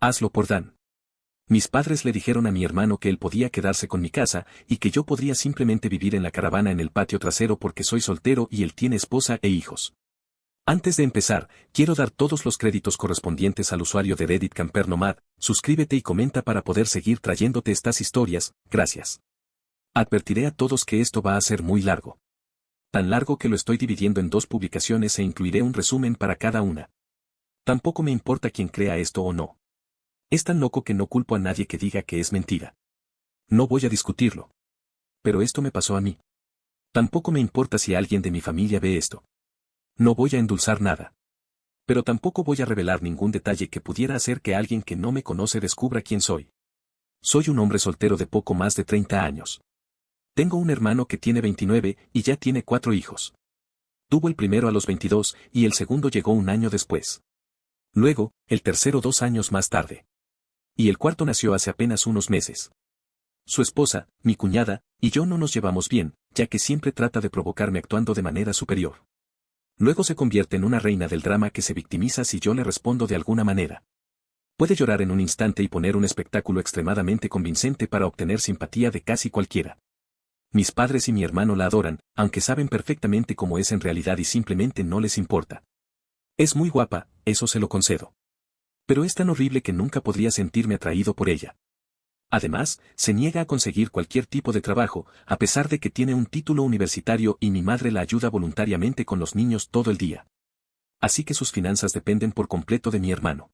Hazlo por Dan. Mis padres le dijeron a mi hermano que él podía quedarse con mi casa y que yo podría simplemente vivir en la caravana en el patio trasero porque soy soltero y él tiene esposa e hijos. Antes de empezar, quiero dar todos los créditos correspondientes al usuario de Reddit Camper Nomad. Suscríbete y comenta para poder seguir trayéndote estas historias, gracias. Advertiré a todos que esto va a ser muy largo. Tan largo que lo estoy dividiendo en 2 publicaciones e incluiré un resumen para cada una. Tampoco me importa quién crea esto o no. Es tan loco que no culpo a nadie que diga que es mentira. No voy a discutirlo. Pero esto me pasó a mí. Tampoco me importa si alguien de mi familia ve esto. No voy a endulzar nada. Pero tampoco voy a revelar ningún detalle que pudiera hacer que alguien que no me conoce descubra quién soy. Soy un hombre soltero de poco más de 30 años. Tengo un hermano que tiene 29 y ya tiene 4 hijos. Tuvo el primero a los 22 y el segundo llegó un año después. Luego, el tercero 2 años más tarde. Y el cuarto nació hace apenas unos meses. Su esposa, mi cuñada, y yo no nos llevamos bien, ya que siempre trata de provocarme actuando de manera superior. Luego se convierte en una reina del drama que se victimiza si yo le respondo de alguna manera. Puede llorar en un instante y poner un espectáculo extremadamente convincente para obtener simpatía de casi cualquiera. Mis padres y mi hermano la adoran, aunque saben perfectamente cómo es en realidad y simplemente no les importa. Es muy guapa, eso se lo concedo. Pero es tan horrible que nunca podría sentirme atraído por ella. Además, se niega a conseguir cualquier tipo de trabajo, a pesar de que tiene un título universitario y mi madre la ayuda voluntariamente con los niños todo el día. Así que sus finanzas dependen por completo de mi hermano.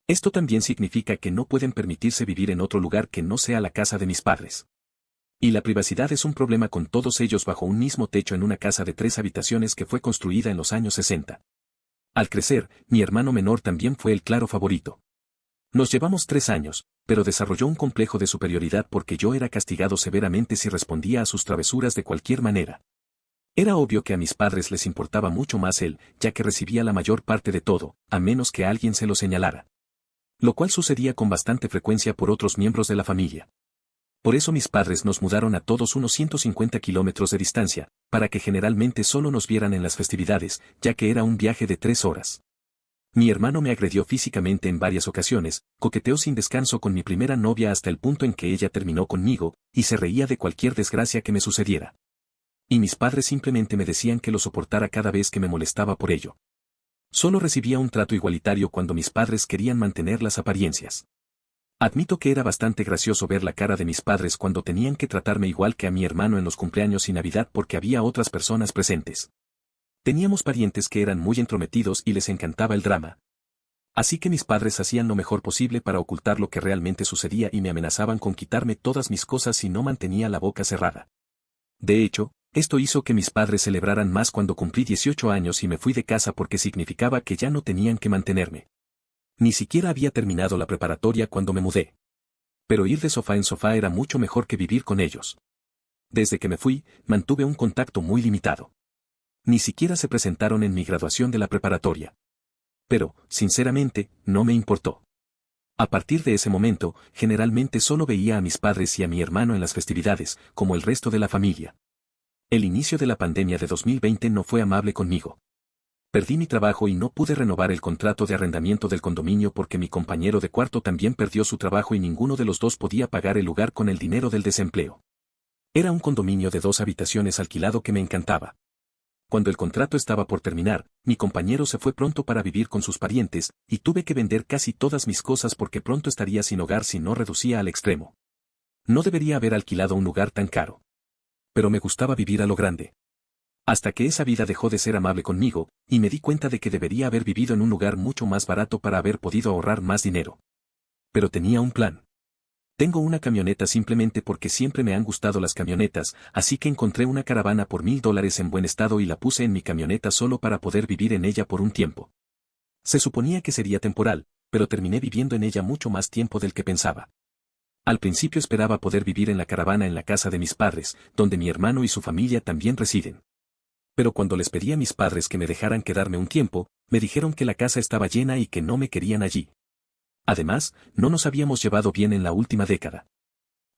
Esto también significa que no pueden permitirse vivir en otro lugar que no sea la casa de mis padres. Y la privacidad es un problema con todos ellos bajo un mismo techo en una casa de 3 habitaciones que fue construida en los años 60. Al crecer, mi hermano menor también fue el claro favorito. Nos llevamos 3 años, pero desarrolló un complejo de superioridad porque yo era castigado severamente si respondía a sus travesuras de cualquier manera. Era obvio que a mis padres les importaba mucho más él, ya que recibía la mayor parte de todo, a menos que alguien se lo señalara. Lo cual sucedía con bastante frecuencia por otros miembros de la familia. Por eso mis padres nos mudaron a todos unos 150 kilómetros de distancia, para que generalmente solo nos vieran en las festividades, ya que era un viaje de 3 horas. Mi hermano me agredió físicamente en varias ocasiones, coqueteó sin descanso con mi primera novia hasta el punto en que ella terminó conmigo, y se reía de cualquier desgracia que me sucediera. Y mis padres simplemente me decían que lo soportara cada vez que me molestaba por ello. Solo recibía un trato igualitario cuando mis padres querían mantener las apariencias. Admito que era bastante gracioso ver la cara de mis padres cuando tenían que tratarme igual que a mi hermano en los cumpleaños y Navidad porque había otras personas presentes. Teníamos parientes que eran muy entrometidos y les encantaba el drama. Así que mis padres hacían lo mejor posible para ocultar lo que realmente sucedía y me amenazaban con quitarme todas mis cosas si no mantenía la boca cerrada. De hecho, esto hizo que mis padres celebraran más cuando cumplí 18 años y me fui de casa porque significaba que ya no tenían que mantenerme. Ni siquiera había terminado la preparatoria cuando me mudé. Pero ir de sofá en sofá era mucho mejor que vivir con ellos. Desde que me fui, mantuve un contacto muy limitado. Ni siquiera se presentaron en mi graduación de la preparatoria. Pero, sinceramente, no me importó. A partir de ese momento, generalmente solo veía a mis padres y a mi hermano en las festividades, como el resto de la familia. El inicio de la pandemia de 2020 no fue amable conmigo. Perdí mi trabajo y no pude renovar el contrato de arrendamiento del condominio porque mi compañero de cuarto también perdió su trabajo y ninguno de los dos podía pagar el lugar con el dinero del desempleo. Era un condominio de 2 habitaciones alquilado que me encantaba. Cuando el contrato estaba por terminar, mi compañero se fue pronto para vivir con sus parientes, y tuve que vender casi todas mis cosas porque pronto estaría sin hogar si no reducía al extremo. No debería haber alquilado un lugar tan caro. Pero me gustaba vivir a lo grande. Hasta que esa vida dejó de ser amable conmigo, y me di cuenta de que debería haber vivido en un lugar mucho más barato para haber podido ahorrar más dinero. Pero tenía un plan. Tengo una camioneta simplemente porque siempre me han gustado las camionetas, así que encontré una caravana por $1000 en buen estado y la puse en mi camioneta solo para poder vivir en ella por un tiempo. Se suponía que sería temporal, pero terminé viviendo en ella mucho más tiempo del que pensaba. Al principio esperaba poder vivir en la caravana en la casa de mis padres, donde mi hermano y su familia también residen. Pero cuando les pedí a mis padres que me dejaran quedarme un tiempo, me dijeron que la casa estaba llena y que no me querían allí. Además, no nos habíamos llevado bien en la última década.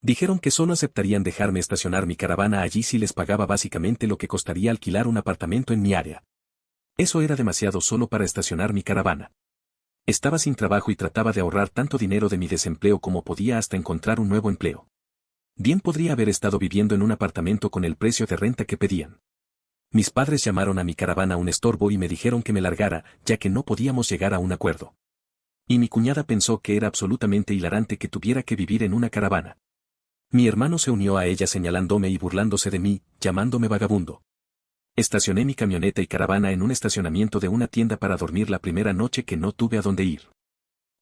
Dijeron que solo aceptarían dejarme estacionar mi caravana allí si les pagaba básicamente lo que costaría alquilar un apartamento en mi área. Eso era demasiado solo para estacionar mi caravana. Estaba sin trabajo y trataba de ahorrar tanto dinero de mi desempleo como podía hasta encontrar un nuevo empleo. Bien podría haber estado viviendo en un apartamento con el precio de renta que pedían. Mis padres llamaron a mi caravana un estorbo y me dijeron que me largara, ya que no podíamos llegar a un acuerdo. Y mi cuñada pensó que era absolutamente hilarante que tuviera que vivir en una caravana. Mi hermano se unió a ella señalándome y burlándose de mí, llamándome vagabundo. Estacioné mi camioneta y caravana en un estacionamiento de una tienda para dormir la primera noche que no tuve a dónde ir.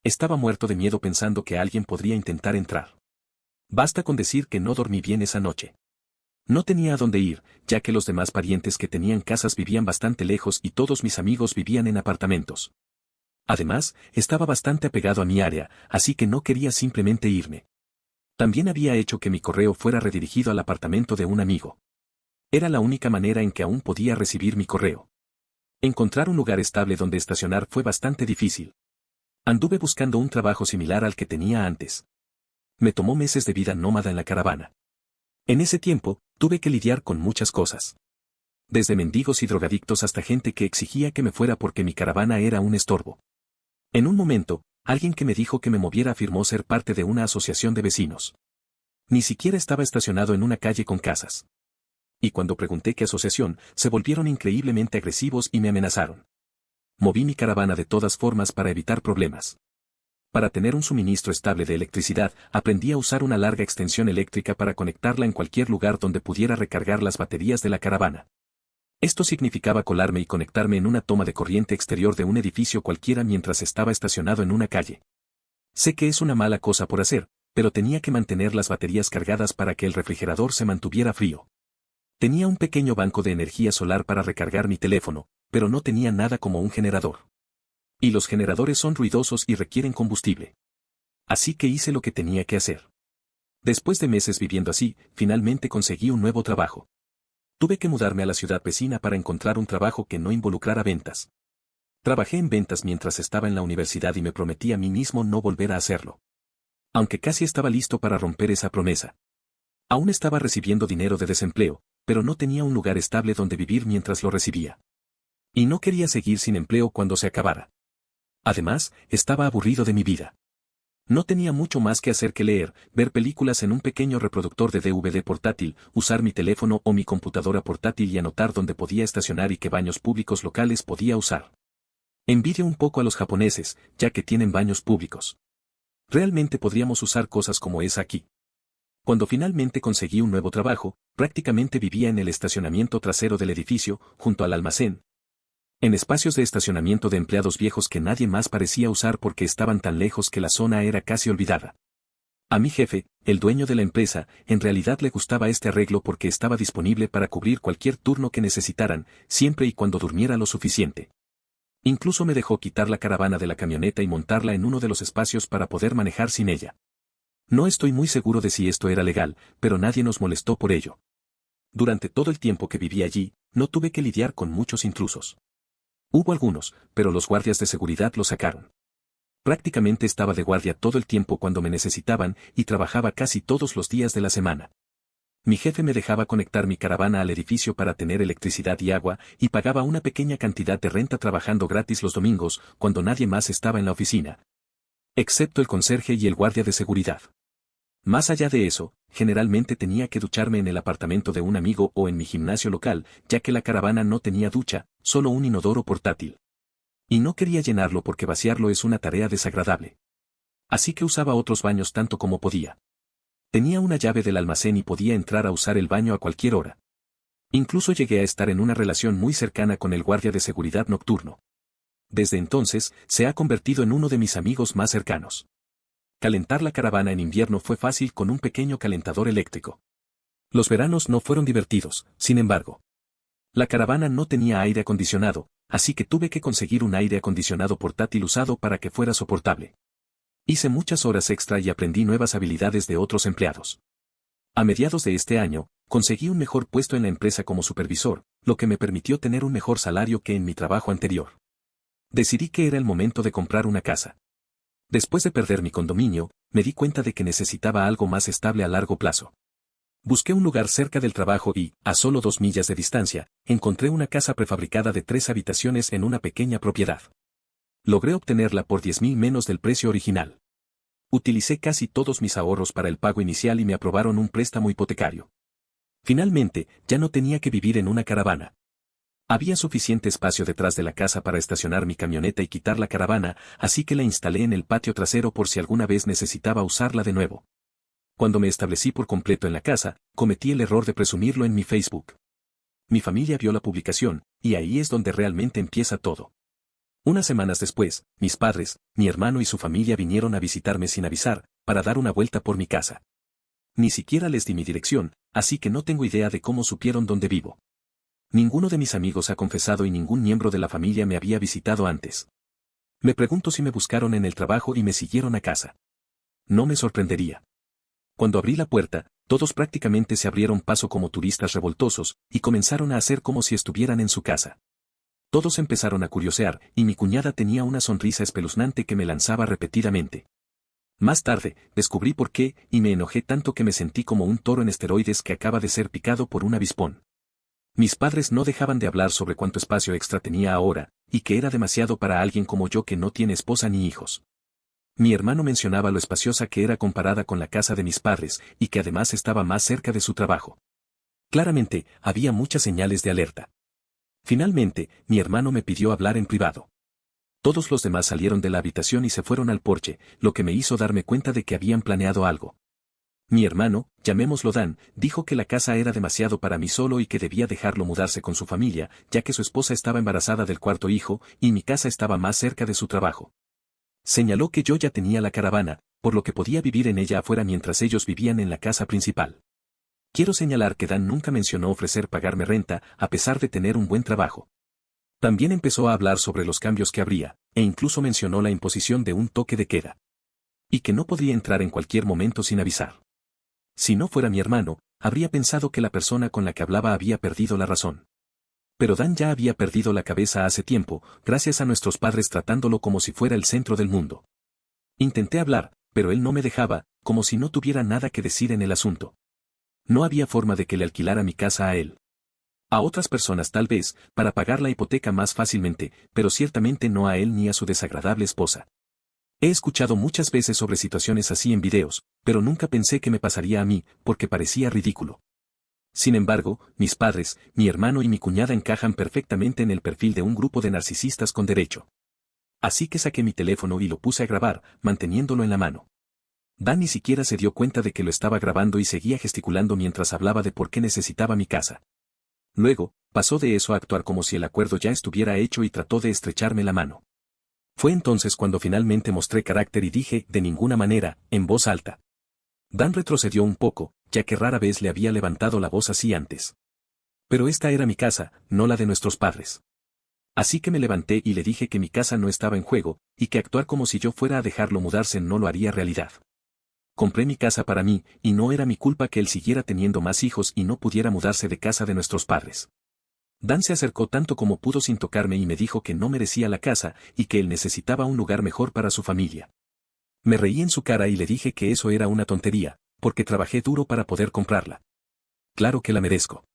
Estaba muerto de miedo pensando que alguien podría intentar entrar. Basta con decir que no dormí bien esa noche. No tenía a dónde ir, ya que los demás parientes que tenían casas vivían bastante lejos y todos mis amigos vivían en apartamentos. Además, estaba bastante apegado a mi área, así que no quería simplemente irme. También había hecho que mi correo fuera redirigido al apartamento de un amigo. Era la única manera en que aún podía recibir mi correo. Encontrar un lugar estable donde estacionar fue bastante difícil. Anduve buscando un trabajo similar al que tenía antes. Me tomó meses de vida nómada en la caravana. En ese tiempo, tuve que lidiar con muchas cosas. Desde mendigos y drogadictos hasta gente que exigía que me fuera porque mi caravana era un estorbo. En un momento, alguien que me dijo que me moviera afirmó ser parte de una asociación de vecinos. Ni siquiera estaba estacionado en una calle con casas. Y cuando pregunté qué asociación, se volvieron increíblemente agresivos y me amenazaron. Moví mi caravana de todas formas para evitar problemas. Para tener un suministro estable de electricidad, aprendí a usar una larga extensión eléctrica para conectarla en cualquier lugar donde pudiera recargar las baterías de la caravana. Esto significaba colarme y conectarme en una toma de corriente exterior de un edificio cualquiera mientras estaba estacionado en una calle. Sé que es una mala cosa por hacer, pero tenía que mantener las baterías cargadas para que el refrigerador se mantuviera frío. Tenía un pequeño banco de energía solar para recargar mi teléfono, pero no tenía nada como un generador. Y los generadores son ruidosos y requieren combustible. Así que hice lo que tenía que hacer. Después de meses viviendo así, finalmente conseguí un nuevo trabajo. Tuve que mudarme a la ciudad vecina para encontrar un trabajo que no involucrara ventas. Trabajé en ventas mientras estaba en la universidad y me prometí a mí mismo no volver a hacerlo. Aunque casi estaba listo para romper esa promesa. Aún estaba recibiendo dinero de desempleo, pero no tenía un lugar estable donde vivir mientras lo recibía. Y no quería seguir sin empleo cuando se acabara. Además, estaba aburrido de mi vida. No tenía mucho más que hacer que leer, ver películas en un pequeño reproductor de DVD portátil, usar mi teléfono o mi computadora portátil y anotar dónde podía estacionar y qué baños públicos locales podía usar. Envidio un poco a los japoneses, ya que tienen baños públicos. Realmente podríamos usar cosas como esa aquí. Cuando finalmente conseguí un nuevo trabajo, prácticamente vivía en el estacionamiento trasero del edificio, junto al almacén. En espacios de estacionamiento de empleados viejos que nadie más parecía usar porque estaban tan lejos que la zona era casi olvidada. A mi jefe, el dueño de la empresa, en realidad le gustaba este arreglo porque estaba disponible para cubrir cualquier turno que necesitaran, siempre y cuando durmiera lo suficiente. Incluso me dejó quitar la caravana de la camioneta y montarla en uno de los espacios para poder manejar sin ella. No estoy muy seguro de si esto era legal, pero nadie nos molestó por ello. Durante todo el tiempo que viví allí, no tuve que lidiar con muchos intrusos. Hubo algunos, pero los guardias de seguridad lo sacaron. Prácticamente estaba de guardia todo el tiempo cuando me necesitaban y trabajaba casi todos los días de la semana. Mi jefe me dejaba conectar mi caravana al edificio para tener electricidad y agua y pagaba una pequeña cantidad de renta trabajando gratis los domingos cuando nadie más estaba en la oficina. Excepto el conserje y el guardia de seguridad. Más allá de eso, generalmente tenía que ducharme en el apartamento de un amigo o en mi gimnasio local, ya que la caravana no tenía ducha, solo un inodoro portátil. Y no quería llenarlo porque vaciarlo es una tarea desagradable. Así que usaba otros baños tanto como podía. Tenía una llave del almacén y podía entrar a usar el baño a cualquier hora. Incluso llegué a estar en una relación muy cercana con el guardia de seguridad nocturno. Desde entonces, se ha convertido en uno de mis amigos más cercanos. Calentar la caravana en invierno fue fácil con un pequeño calentador eléctrico. Los veranos no fueron divertidos, sin embargo. La caravana no tenía aire acondicionado, así que tuve que conseguir un aire acondicionado portátil usado para que fuera soportable. Hice muchas horas extra y aprendí nuevas habilidades de otros empleados. A mediados de este año, conseguí un mejor puesto en la empresa como supervisor, lo que me permitió tener un mejor salario que en mi trabajo anterior. Decidí que era el momento de comprar una casa. Después de perder mi condominio, me di cuenta de que necesitaba algo más estable a largo plazo. Busqué un lugar cerca del trabajo y, a solo 2 millas de distancia, encontré una casa prefabricada de 3 habitaciones en una pequeña propiedad. Logré obtenerla por 10.000 menos del precio original. Utilicé casi todos mis ahorros para el pago inicial y me aprobaron un préstamo hipotecario. Finalmente, ya no tenía que vivir en una caravana. Había suficiente espacio detrás de la casa para estacionar mi camioneta y quitar la caravana, así que la instalé en el patio trasero por si alguna vez necesitaba usarla de nuevo. Cuando me establecí por completo en la casa, cometí el error de presumirlo en mi Facebook. Mi familia vio la publicación, y ahí es donde realmente empieza todo. Unas semanas después, mis padres, mi hermano y su familia vinieron a visitarme sin avisar, para dar una vuelta por mi casa. Ni siquiera les di mi dirección, así que no tengo idea de cómo supieron dónde vivo. Ninguno de mis amigos ha confesado y ningún miembro de la familia me había visitado antes. Me pregunto si me buscaron en el trabajo y me siguieron a casa. No me sorprendería. Cuando abrí la puerta, todos prácticamente se abrieron paso como turistas revoltosos, y comenzaron a hacer como si estuvieran en su casa. Todos empezaron a curiosear, y mi cuñada tenía una sonrisa espeluznante que me lanzaba repetidamente. Más tarde, descubrí por qué, y me enojé tanto que me sentí como un toro en esteroides que acaba de ser picado por un avispón. Mis padres no dejaban de hablar sobre cuánto espacio extra tenía ahora, y que era demasiado para alguien como yo que no tiene esposa ni hijos. Mi hermano mencionaba lo espaciosa que era comparada con la casa de mis padres, y que además estaba más cerca de su trabajo. Claramente, había muchas señales de alerta. Finalmente, mi hermano me pidió hablar en privado. Todos los demás salieron de la habitación y se fueron al porche, lo que me hizo darme cuenta de que habían planeado algo. Mi hermano, llamémoslo Dan, dijo que la casa era demasiado para mí solo y que debía dejarlo mudarse con su familia, ya que su esposa estaba embarazada del cuarto hijo, y mi casa estaba más cerca de su trabajo. Señaló que yo ya tenía la caravana, por lo que podía vivir en ella afuera mientras ellos vivían en la casa principal. Quiero señalar que Dan nunca mencionó ofrecer pagarme renta, a pesar de tener un buen trabajo. También empezó a hablar sobre los cambios que habría, e incluso mencionó la imposición de un toque de queda. Y que no podría entrar en cualquier momento sin avisar. Si no fuera mi hermano, habría pensado que la persona con la que hablaba había perdido la razón. Pero Dan ya había perdido la cabeza hace tiempo, gracias a nuestros padres tratándolo como si fuera el centro del mundo. Intenté hablar, pero él no me dejaba, como si no tuviera nada que decir en el asunto. No había forma de que le alquilara mi casa a él. A otras personas tal vez, para pagar la hipoteca más fácilmente, pero ciertamente no a él ni a su desagradable esposa. He escuchado muchas veces sobre situaciones así en videos, pero nunca pensé que me pasaría a mí, porque parecía ridículo. Sin embargo, mis padres, mi hermano y mi cuñada encajan perfectamente en el perfil de un grupo de narcisistas con derecho. Así que saqué mi teléfono y lo puse a grabar, manteniéndolo en la mano. Dan ni siquiera se dio cuenta de que lo estaba grabando y seguía gesticulando mientras hablaba de por qué necesitaba mi casa. Luego, pasó de eso a actuar como si el acuerdo ya estuviera hecho y trató de estrecharme la mano. Fue entonces cuando finalmente mostré carácter y dije, de ninguna manera, en voz alta. Dan retrocedió un poco, ya que rara vez le había levantado la voz así antes. Pero esta era mi casa, no la de nuestros padres. Así que me levanté y le dije que mi casa no estaba en juego, y que actuar como si yo fuera a dejarlo mudarse no lo haría realidad. Compré mi casa para mí, y no era mi culpa que él siguiera teniendo más hijos y no pudiera mudarse de casa de nuestros padres. Dan se acercó tanto como pudo sin tocarme y me dijo que no merecía la casa, y que él necesitaba un lugar mejor para su familia. Me reí en su cara y le dije que eso era una tontería, porque trabajé duro para poder comprarla. Claro que la merezco.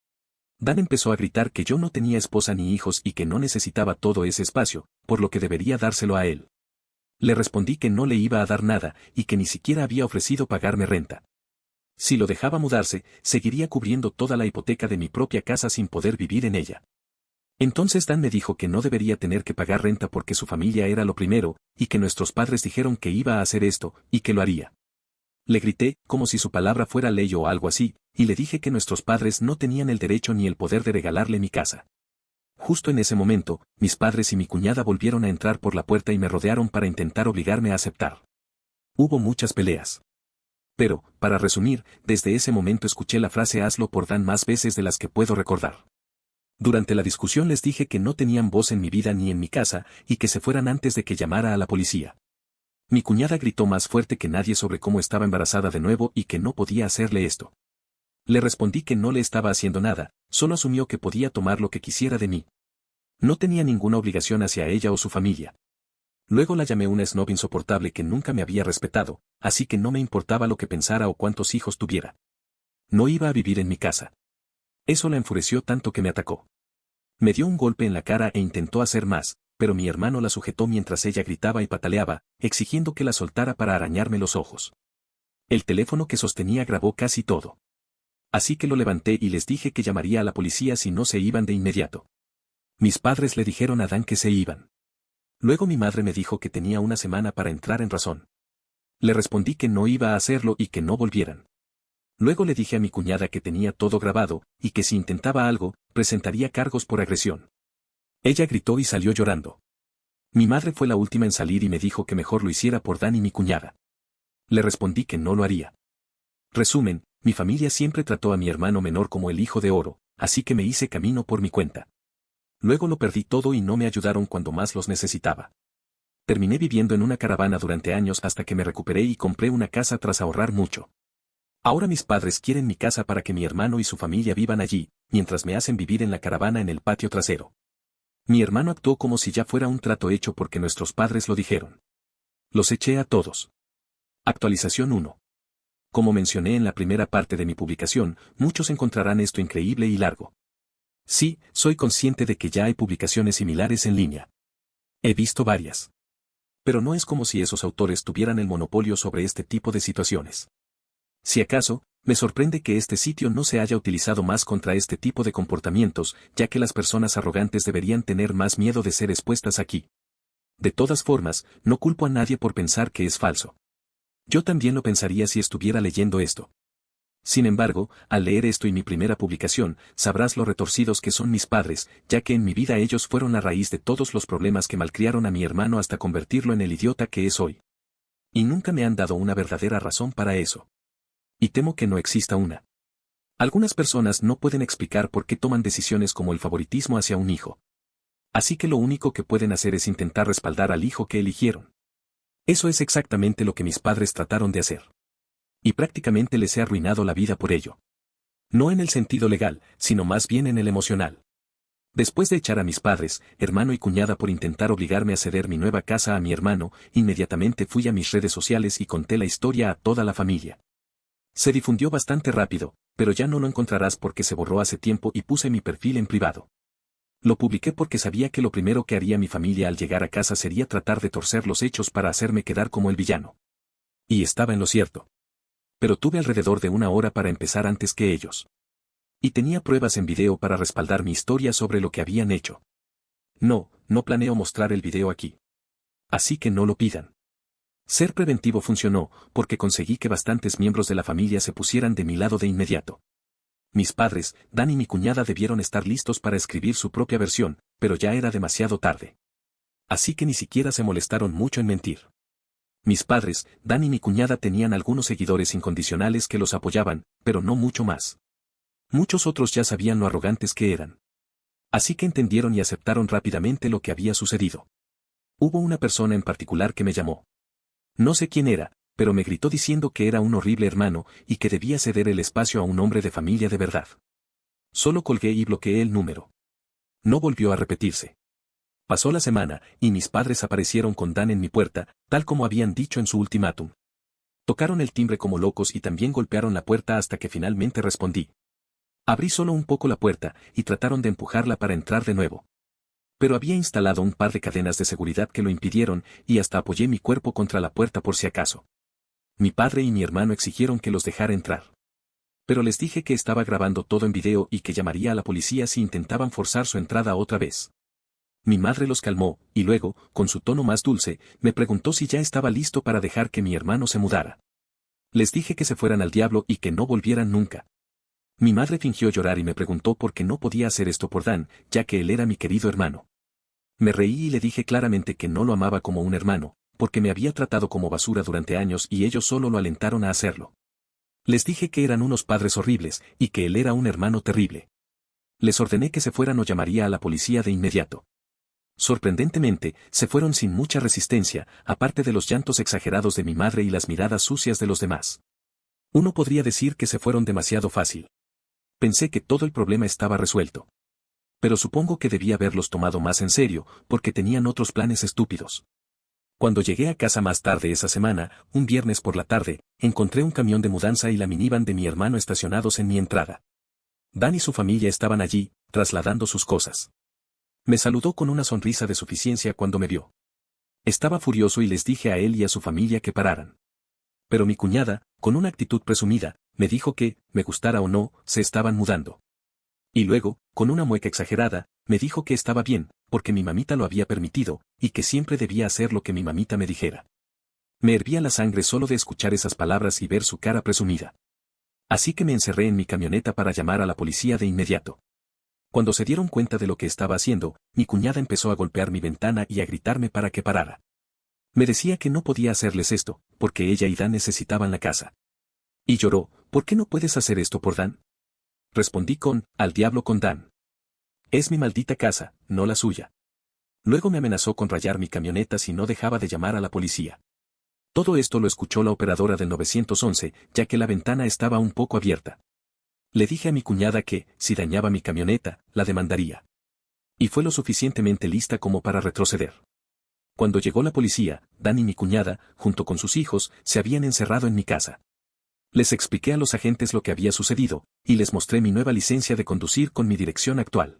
Dan empezó a gritar que yo no tenía esposa ni hijos y que no necesitaba todo ese espacio, por lo que debería dárselo a él. Le respondí que no le iba a dar nada, y que ni siquiera había ofrecido pagarme renta. Si lo dejaba mudarse, seguiría cubriendo toda la hipoteca de mi propia casa sin poder vivir en ella. Entonces Dan me dijo que no debería tener que pagar renta porque su familia era lo primero, y que nuestros padres dijeron que iba a hacer esto, y que lo haría. Le grité, como si su palabra fuera ley o algo así, y le dije que nuestros padres no tenían el derecho ni el poder de regalarle mi casa. Justo en ese momento, mis padres y mi cuñada volvieron a entrar por la puerta y me rodearon para intentar obligarme a aceptar. Hubo muchas peleas. Pero, para resumir, desde ese momento escuché la frase hazlo por Dan más veces de las que puedo recordar. Durante la discusión les dije que no tenían voz en mi vida ni en mi casa, y que se fueran antes de que llamara a la policía. Mi cuñada gritó más fuerte que nadie sobre cómo estaba embarazada de nuevo y que no podía hacerle esto. Le respondí que no le estaba haciendo nada, solo asumió que podía tomar lo que quisiera de mí. No tenía ninguna obligación hacia ella o su familia. Luego la llamé una snob insoportable que nunca me había respetado, así que no me importaba lo que pensara o cuántos hijos tuviera. No iba a vivir en mi casa. Eso la enfureció tanto que me atacó. Me dio un golpe en la cara e intentó hacer más, pero mi hermano la sujetó mientras ella gritaba y pataleaba, exigiendo que la soltara para arañarme los ojos. El teléfono que sostenía grabó casi todo. Así que lo levanté y les dije que llamaría a la policía si no se iban de inmediato. Mis padres le dijeron a Dan que se iban. Luego mi madre me dijo que tenía una semana para entrar en razón. Le respondí que no iba a hacerlo y que no volvieran. Luego le dije a mi cuñada que tenía todo grabado, y que si intentaba algo, presentaría cargos por agresión. Ella gritó y salió llorando. Mi madre fue la última en salir y me dijo que mejor lo hiciera por Dan y mi cuñada. Le respondí que no lo haría. Resumen, mi familia siempre trató a mi hermano menor como el hijo de oro, así que me hice camino por mi cuenta. Luego lo perdí todo y no me ayudaron cuando más los necesitaba. Terminé viviendo en una caravana durante años hasta que me recuperé y compré una casa tras ahorrar mucho. Ahora mis padres quieren mi casa para que mi hermano y su familia vivan allí, mientras me hacen vivir en la caravana en el patio trasero. Mi hermano actuó como si ya fuera un trato hecho porque nuestros padres lo dijeron. Los eché a todos. Actualización 1. Como mencioné en la primera parte de mi publicación, muchos encontrarán esto increíble y largo. Sí, soy consciente de que ya hay publicaciones similares en línea. He visto varias. Pero no es como si esos autores tuvieran el monopolio sobre este tipo de situaciones. Si acaso, me sorprende que este sitio no se haya utilizado más contra este tipo de comportamientos, ya que las personas arrogantes deberían tener más miedo de ser expuestas aquí. De todas formas, no culpo a nadie por pensar que es falso. Yo también lo pensaría si estuviera leyendo esto. Sin embargo, al leer esto y mi primera publicación, sabrás lo retorcidos que son mis padres, ya que en mi vida ellos fueron la raíz de todos los problemas que malcriaron a mi hermano hasta convertirlo en el idiota que es hoy. Y nunca me han dado una verdadera razón para eso. Y temo que no exista una. Algunas personas no pueden explicar por qué toman decisiones como el favoritismo hacia un hijo. Así que lo único que pueden hacer es intentar respaldar al hijo que eligieron. Eso es exactamente lo que mis padres trataron de hacer. Y prácticamente les he arruinado la vida por ello. No en el sentido legal, sino más bien en el emocional. Después de echar a mis padres, hermano y cuñada por intentar obligarme a ceder mi nueva casa a mi hermano, inmediatamente fui a mis redes sociales y conté la historia a toda la familia. Se difundió bastante rápido, pero ya no lo encontrarás porque se borró hace tiempo y puse mi perfil en privado. Lo publiqué porque sabía que lo primero que haría mi familia al llegar a casa sería tratar de torcer los hechos para hacerme quedar como el villano. Y estaba en lo cierto. Pero tuve alrededor de una hora para empezar antes que ellos. Y tenía pruebas en video para respaldar mi historia sobre lo que habían hecho. No planeo mostrar el video aquí. Así que no lo pidan. Ser preventivo funcionó, porque conseguí que bastantes miembros de la familia se pusieran de mi lado de inmediato. Mis padres, Dan y mi cuñada debieron estar listos para escribir su propia versión, pero ya era demasiado tarde. Así que ni siquiera se molestaron mucho en mentir. Mis padres, Dan y mi cuñada tenían algunos seguidores incondicionales que los apoyaban, pero no mucho más. Muchos otros ya sabían lo arrogantes que eran. Así que entendieron y aceptaron rápidamente lo que había sucedido. Hubo una persona en particular que me llamó. No sé quién era, pero me gritó diciendo que era un horrible hermano y que debía ceder el espacio a un hombre de familia de verdad. Solo colgué y bloqueé el número. No volvió a repetirse. Pasó la semana, y mis padres aparecieron con Dan en mi puerta, tal como habían dicho en su ultimátum. Tocaron el timbre como locos y también golpearon la puerta hasta que finalmente respondí. Abrí solo un poco la puerta, y trataron de empujarla para entrar de nuevo. Pero había instalado un par de cadenas de seguridad que lo impidieron, y hasta apoyé mi cuerpo contra la puerta por si acaso. Mi padre y mi hermano exigieron que los dejara entrar. Pero les dije que estaba grabando todo en video y que llamaría a la policía si intentaban forzar su entrada otra vez. Mi madre los calmó, y luego, con su tono más dulce, me preguntó si ya estaba listo para dejar que mi hermano se mudara. Les dije que se fueran al diablo y que no volvieran nunca. Mi madre fingió llorar y me preguntó por qué no podía hacer esto por Dan, ya que él era mi querido hermano. Me reí y le dije claramente que no lo amaba como un hermano, porque me había tratado como basura durante años y ellos solo lo alentaron a hacerlo. Les dije que eran unos padres horribles, y que él era un hermano terrible. Les ordené que se fueran o llamaría a la policía de inmediato. Sorprendentemente, se fueron sin mucha resistencia, aparte de los llantos exagerados de mi madre y las miradas sucias de los demás. Uno podría decir que se fueron demasiado fácil. Pensé que todo el problema estaba resuelto. Pero supongo que debía haberlos tomado más en serio, porque tenían otros planes estúpidos. Cuando llegué a casa más tarde esa semana, un viernes por la tarde, encontré un camión de mudanza y la minivan de mi hermano estacionados en mi entrada. Dan y su familia estaban allí, trasladando sus cosas. Me saludó con una sonrisa de suficiencia cuando me vio. Estaba furioso y les dije a él y a su familia que pararan. Pero mi cuñada, con una actitud presumida, me dijo que, me gustara o no, se estaban mudando. Y luego, con una mueca exagerada, me dijo que estaba bien, porque mi mamita lo había permitido, y que siempre debía hacer lo que mi mamita me dijera. Me hervía la sangre solo de escuchar esas palabras y ver su cara presumida. Así que me encerré en mi camioneta para llamar a la policía de inmediato. Cuando se dieron cuenta de lo que estaba haciendo, mi cuñada empezó a golpear mi ventana y a gritarme para que parara. Me decía que no podía hacerles esto, porque ella y Dan necesitaban la casa. Y lloró, ¿por qué no puedes hacer esto por Dan? Respondí con, al diablo con Dan. Es mi maldita casa, no la suya. Luego me amenazó con rayar mi camioneta si no dejaba de llamar a la policía. Todo esto lo escuchó la operadora del 911, ya que la ventana estaba un poco abierta. Le dije a mi cuñada que, si dañaba mi camioneta, la demandaría. Y fue lo suficientemente lista como para retroceder. Cuando llegó la policía, Dan y mi cuñada, junto con sus hijos, se habían encerrado en mi casa. Les expliqué a los agentes lo que había sucedido, y les mostré mi nueva licencia de conducir con mi dirección actual.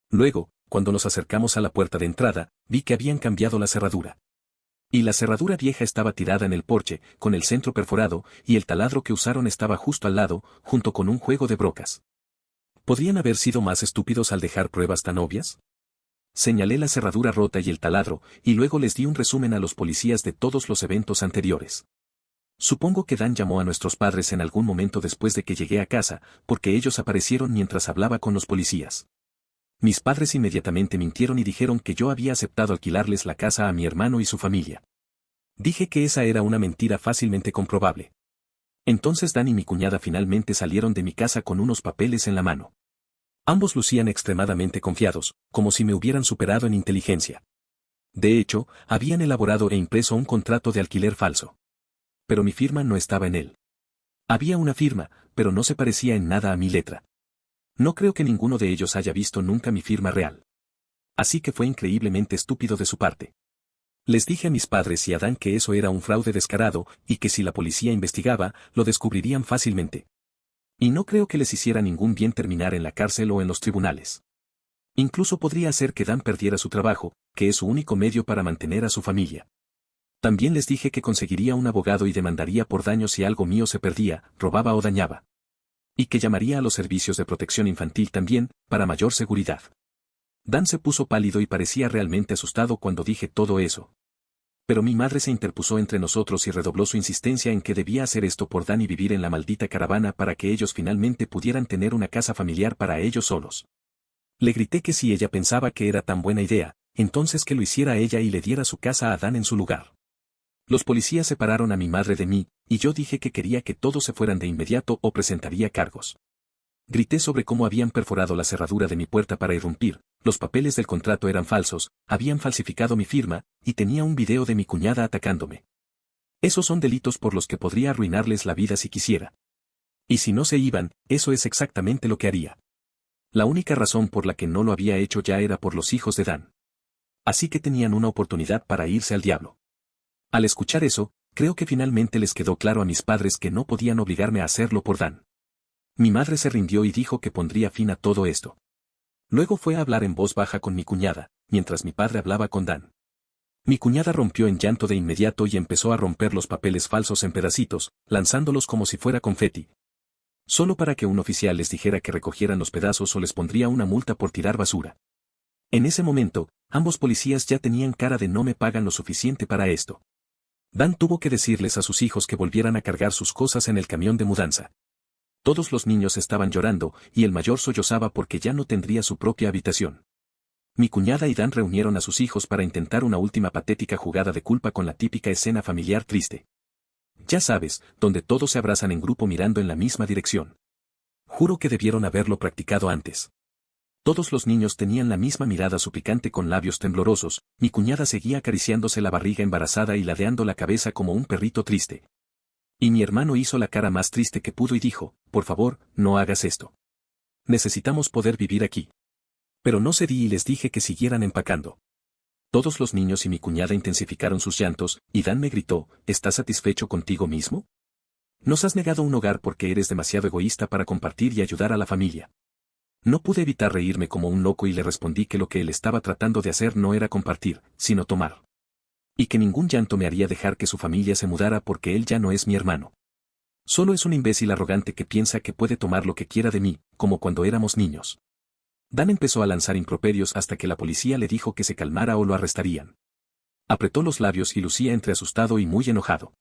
Luego, cuando nos acercamos a la puerta de entrada, vi que habían cambiado la cerradura. Y la cerradura vieja estaba tirada en el porche, con el centro perforado, y el taladro que usaron estaba justo al lado, junto con un juego de brocas. ¿Podrían haber sido más estúpidos al dejar pruebas tan obvias? Señalé la cerradura rota y el taladro, y luego les di un resumen a los policías de todos los eventos anteriores. Supongo que Dan llamó a nuestros padres en algún momento después de que llegué a casa, porque ellos aparecieron mientras hablaba con los policías. Mis padres inmediatamente mintieron y dijeron que yo había aceptado alquilarles la casa a mi hermano y su familia. Dije que esa era una mentira fácilmente comprobable. Entonces Dan y mi cuñada finalmente salieron de mi casa con unos papeles en la mano. Ambos lucían extremadamente confiados, como si me hubieran superado en inteligencia. De hecho, habían elaborado e impreso un contrato de alquiler falso. Pero mi firma no estaba en él. Había una firma, pero no se parecía en nada a mi letra. No creo que ninguno de ellos haya visto nunca mi firma real. Así que fue increíblemente estúpido de su parte. Les dije a mis padres y a Dan que eso era un fraude descarado, y que si la policía investigaba, lo descubrirían fácilmente. Y no creo que les hiciera ningún bien terminar en la cárcel o en los tribunales. Incluso podría hacer que Dan perdiera su trabajo, que es su único medio para mantener a su familia. También les dije que conseguiría un abogado y demandaría por daños si algo mío se perdía, robaba o dañaba. Y que llamaría a los servicios de protección infantil también, para mayor seguridad. Dan se puso pálido y parecía realmente asustado cuando dije todo eso. Pero mi madre se interpuso entre nosotros y redobló su insistencia en que debía hacer esto por Dan y vivir en la maldita caravana para que ellos finalmente pudieran tener una casa familiar para ellos solos. Le grité que si ella pensaba que era tan buena idea, entonces que lo hiciera ella y le diera su casa a Dan en su lugar. Los policías separaron a mi madre de mí, y yo dije que quería que todos se fueran de inmediato o presentaría cargos. Grité sobre cómo habían perforado la cerradura de mi puerta para irrumpir, los papeles del contrato eran falsos, habían falsificado mi firma, y tenía un video de mi cuñada atacándome. Esos son delitos por los que podría arruinarles la vida si quisiera. Y si no se iban, eso es exactamente lo que haría. La única razón por la que no lo había hecho ya era por los hijos de Dan. Así que tenían una oportunidad para irse al diablo. Al escuchar eso, creo que finalmente les quedó claro a mis padres que no podían obligarme a hacerlo por Dan. Mi madre se rindió y dijo que pondría fin a todo esto. Luego fue a hablar en voz baja con mi cuñada, mientras mi padre hablaba con Dan. Mi cuñada rompió en llanto de inmediato y empezó a romper los papeles falsos en pedacitos, lanzándolos como si fuera confeti. Solo para que un oficial les dijera que recogieran los pedazos o les pondría una multa por tirar basura. En ese momento, ambos policías ya tenían cara de no me pagan lo suficiente para esto. Dan tuvo que decirles a sus hijos que volvieran a cargar sus cosas en el camión de mudanza. Todos los niños estaban llorando, y el mayor sollozaba porque ya no tendría su propia habitación. Mi cuñada y Dan reunieron a sus hijos para intentar una última patética jugada de culpa con la típica escena familiar triste. Ya sabes, donde todos se abrazan en grupo mirando en la misma dirección. Juro que debieron haberlo practicado antes. Todos los niños tenían la misma mirada suplicante con labios temblorosos, mi cuñada seguía acariciándose la barriga embarazada y ladeando la cabeza como un perrito triste. Y mi hermano hizo la cara más triste que pudo y dijo, por favor, no hagas esto. Necesitamos poder vivir aquí. Pero no cedí y les dije que siguieran empacando. Todos los niños y mi cuñada intensificaron sus llantos, y Dan me gritó, ¿estás satisfecho contigo mismo? Nos has negado un hogar porque eres demasiado egoísta para compartir y ayudar a la familia. No pude evitar reírme como un loco y le respondí que lo que él estaba tratando de hacer no era compartir, sino tomar. Y que ningún llanto me haría dejar que su familia se mudara porque él ya no es mi hermano. Solo es un imbécil arrogante que piensa que puede tomar lo que quiera de mí, como cuando éramos niños. Dan empezó a lanzar improperios hasta que la policía le dijo que se calmara o lo arrestarían. Apretó los labios y lucía entre asustado y muy enojado.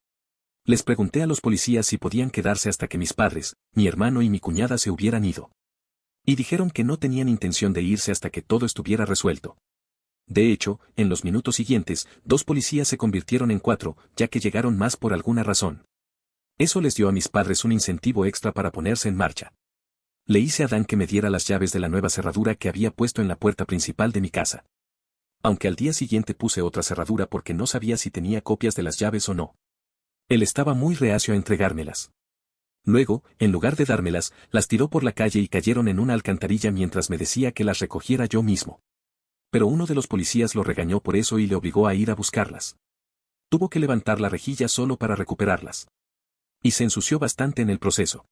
Les pregunté a los policías si podían quedarse hasta que mis padres, mi hermano y mi cuñada se hubieran ido. Y dijeron que no tenían intención de irse hasta que todo estuviera resuelto. De hecho, en los minutos siguientes, 2 policías se convirtieron en 4, ya que llegaron más por alguna razón. Eso les dio a mis padres un incentivo extra para ponerse en marcha. Le hice a Dan que me diera las llaves de la nueva cerradura que había puesto en la puerta principal de mi casa. Aunque al día siguiente puse otra cerradura porque no sabía si tenía copias de las llaves o no. Él estaba muy reacio a entregármelas. Luego, en lugar de dármelas, las tiró por la calle y cayeron en una alcantarilla mientras me decía que las recogiera yo mismo. Pero uno de los policías lo regañó por eso y le obligó a ir a buscarlas. Tuvo que levantar la rejilla solo para recuperarlas. Y se ensució bastante en el proceso.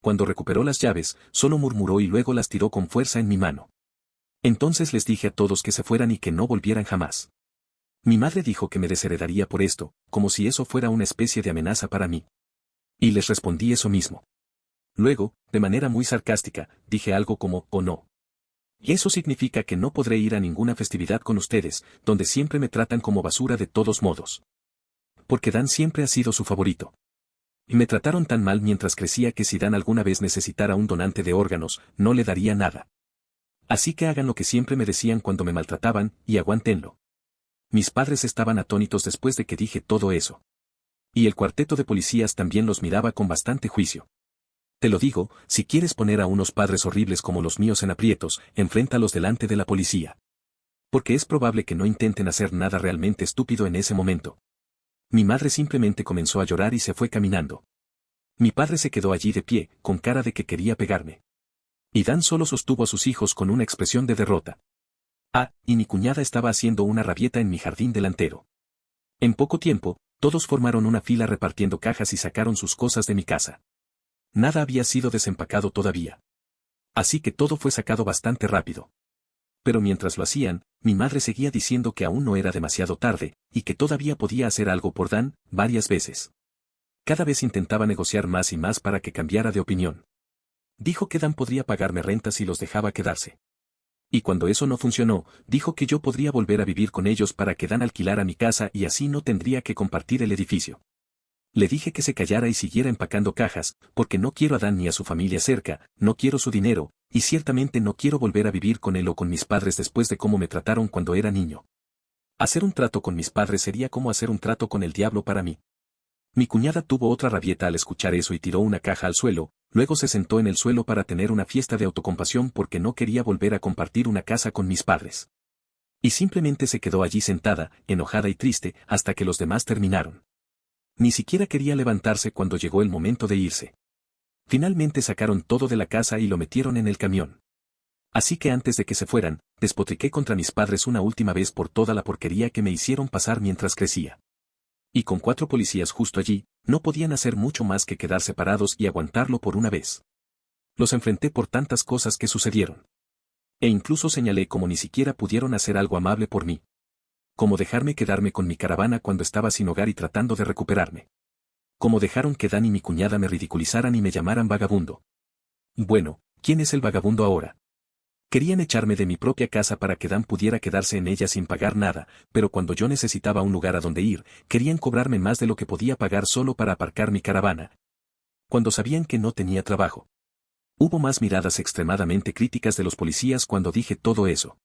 Cuando recuperó las llaves, solo murmuró y luego las tiró con fuerza en mi mano. Entonces les dije a todos que se fueran y que no volvieran jamás. Mi madre dijo que me desheredaría por esto, como si eso fuera una especie de amenaza para mí. Y les respondí eso mismo. Luego, de manera muy sarcástica, dije algo como, «Oh no. Y eso significa que no podré ir a ninguna festividad con ustedes, donde siempre me tratan como basura de todos modos. Porque Dan siempre ha sido su favorito. Y me trataron tan mal mientras crecía que si Dan alguna vez necesitara un donante de órganos, no le daría nada. Así que hagan lo que siempre me decían cuando me maltrataban, y aguántenlo». Mis padres estaban atónitos después de que dije todo eso. Y el cuarteto de policías también los miraba con bastante juicio. Te lo digo, si quieres poner a unos padres horribles como los míos en aprietos, enfréntalos delante de la policía. Porque es probable que no intenten hacer nada realmente estúpido en ese momento. Mi madre simplemente comenzó a llorar y se fue caminando. Mi padre se quedó allí de pie, con cara de que quería pegarme. Y Dan solo sostuvo a sus hijos con una expresión de derrota. Ah, y mi cuñada estaba haciendo una rabieta en mi jardín delantero. En poco tiempo, todos formaron una fila repartiendo cajas y sacaron sus cosas de mi casa. Nada había sido desempacado todavía. Así que todo fue sacado bastante rápido. Pero mientras lo hacían, mi madre seguía diciendo que aún no era demasiado tarde, y que todavía podía hacer algo por Dan, varias veces. Cada vez intentaba negociar más y más para que cambiara de opinión. Dijo que Dan podría pagarme renta si los dejaba quedarse. Y cuando eso no funcionó, dijo que yo podría volver a vivir con ellos para que Dan alquilara mi casa y así no tendría que compartir el edificio. Le dije que se callara y siguiera empacando cajas, porque no quiero a Dan ni a su familia cerca, no quiero su dinero, y ciertamente no quiero volver a vivir con él o con mis padres después de cómo me trataron cuando era niño. Hacer un trato con mis padres sería como hacer un trato con el diablo para mí. Mi cuñada tuvo otra rabieta al escuchar eso y tiró una caja al suelo, luego se sentó en el suelo para tener una fiesta de autocompasión porque no quería volver a compartir una casa con mis padres. Y simplemente se quedó allí sentada, enojada y triste, hasta que los demás terminaron. Ni siquiera quería levantarse cuando llegó el momento de irse. Finalmente sacaron todo de la casa y lo metieron en el camión. Así que antes de que se fueran, despotriqué contra mis padres una última vez por toda la porquería que me hicieron pasar mientras crecía. Y con 4 policías justo allí, no podían hacer mucho más que quedar separados y aguantarlo por una vez. Los enfrenté por tantas cosas que sucedieron. E incluso señalé como ni siquiera pudieron hacer algo amable por mí. Como dejarme quedarme con mi caravana cuando estaba sin hogar y tratando de recuperarme. Como dejaron que Dan y mi cuñada me ridiculizaran y me llamaran vagabundo. Bueno, ¿quién es el vagabundo ahora? Querían echarme de mi propia casa para que Dan pudiera quedarse en ella sin pagar nada, pero cuando yo necesitaba un lugar a donde ir, querían cobrarme más de lo que podía pagar solo para aparcar mi caravana. Cuando sabían que no tenía trabajo. Hubo más miradas extremadamente críticas de los policías cuando dije todo eso.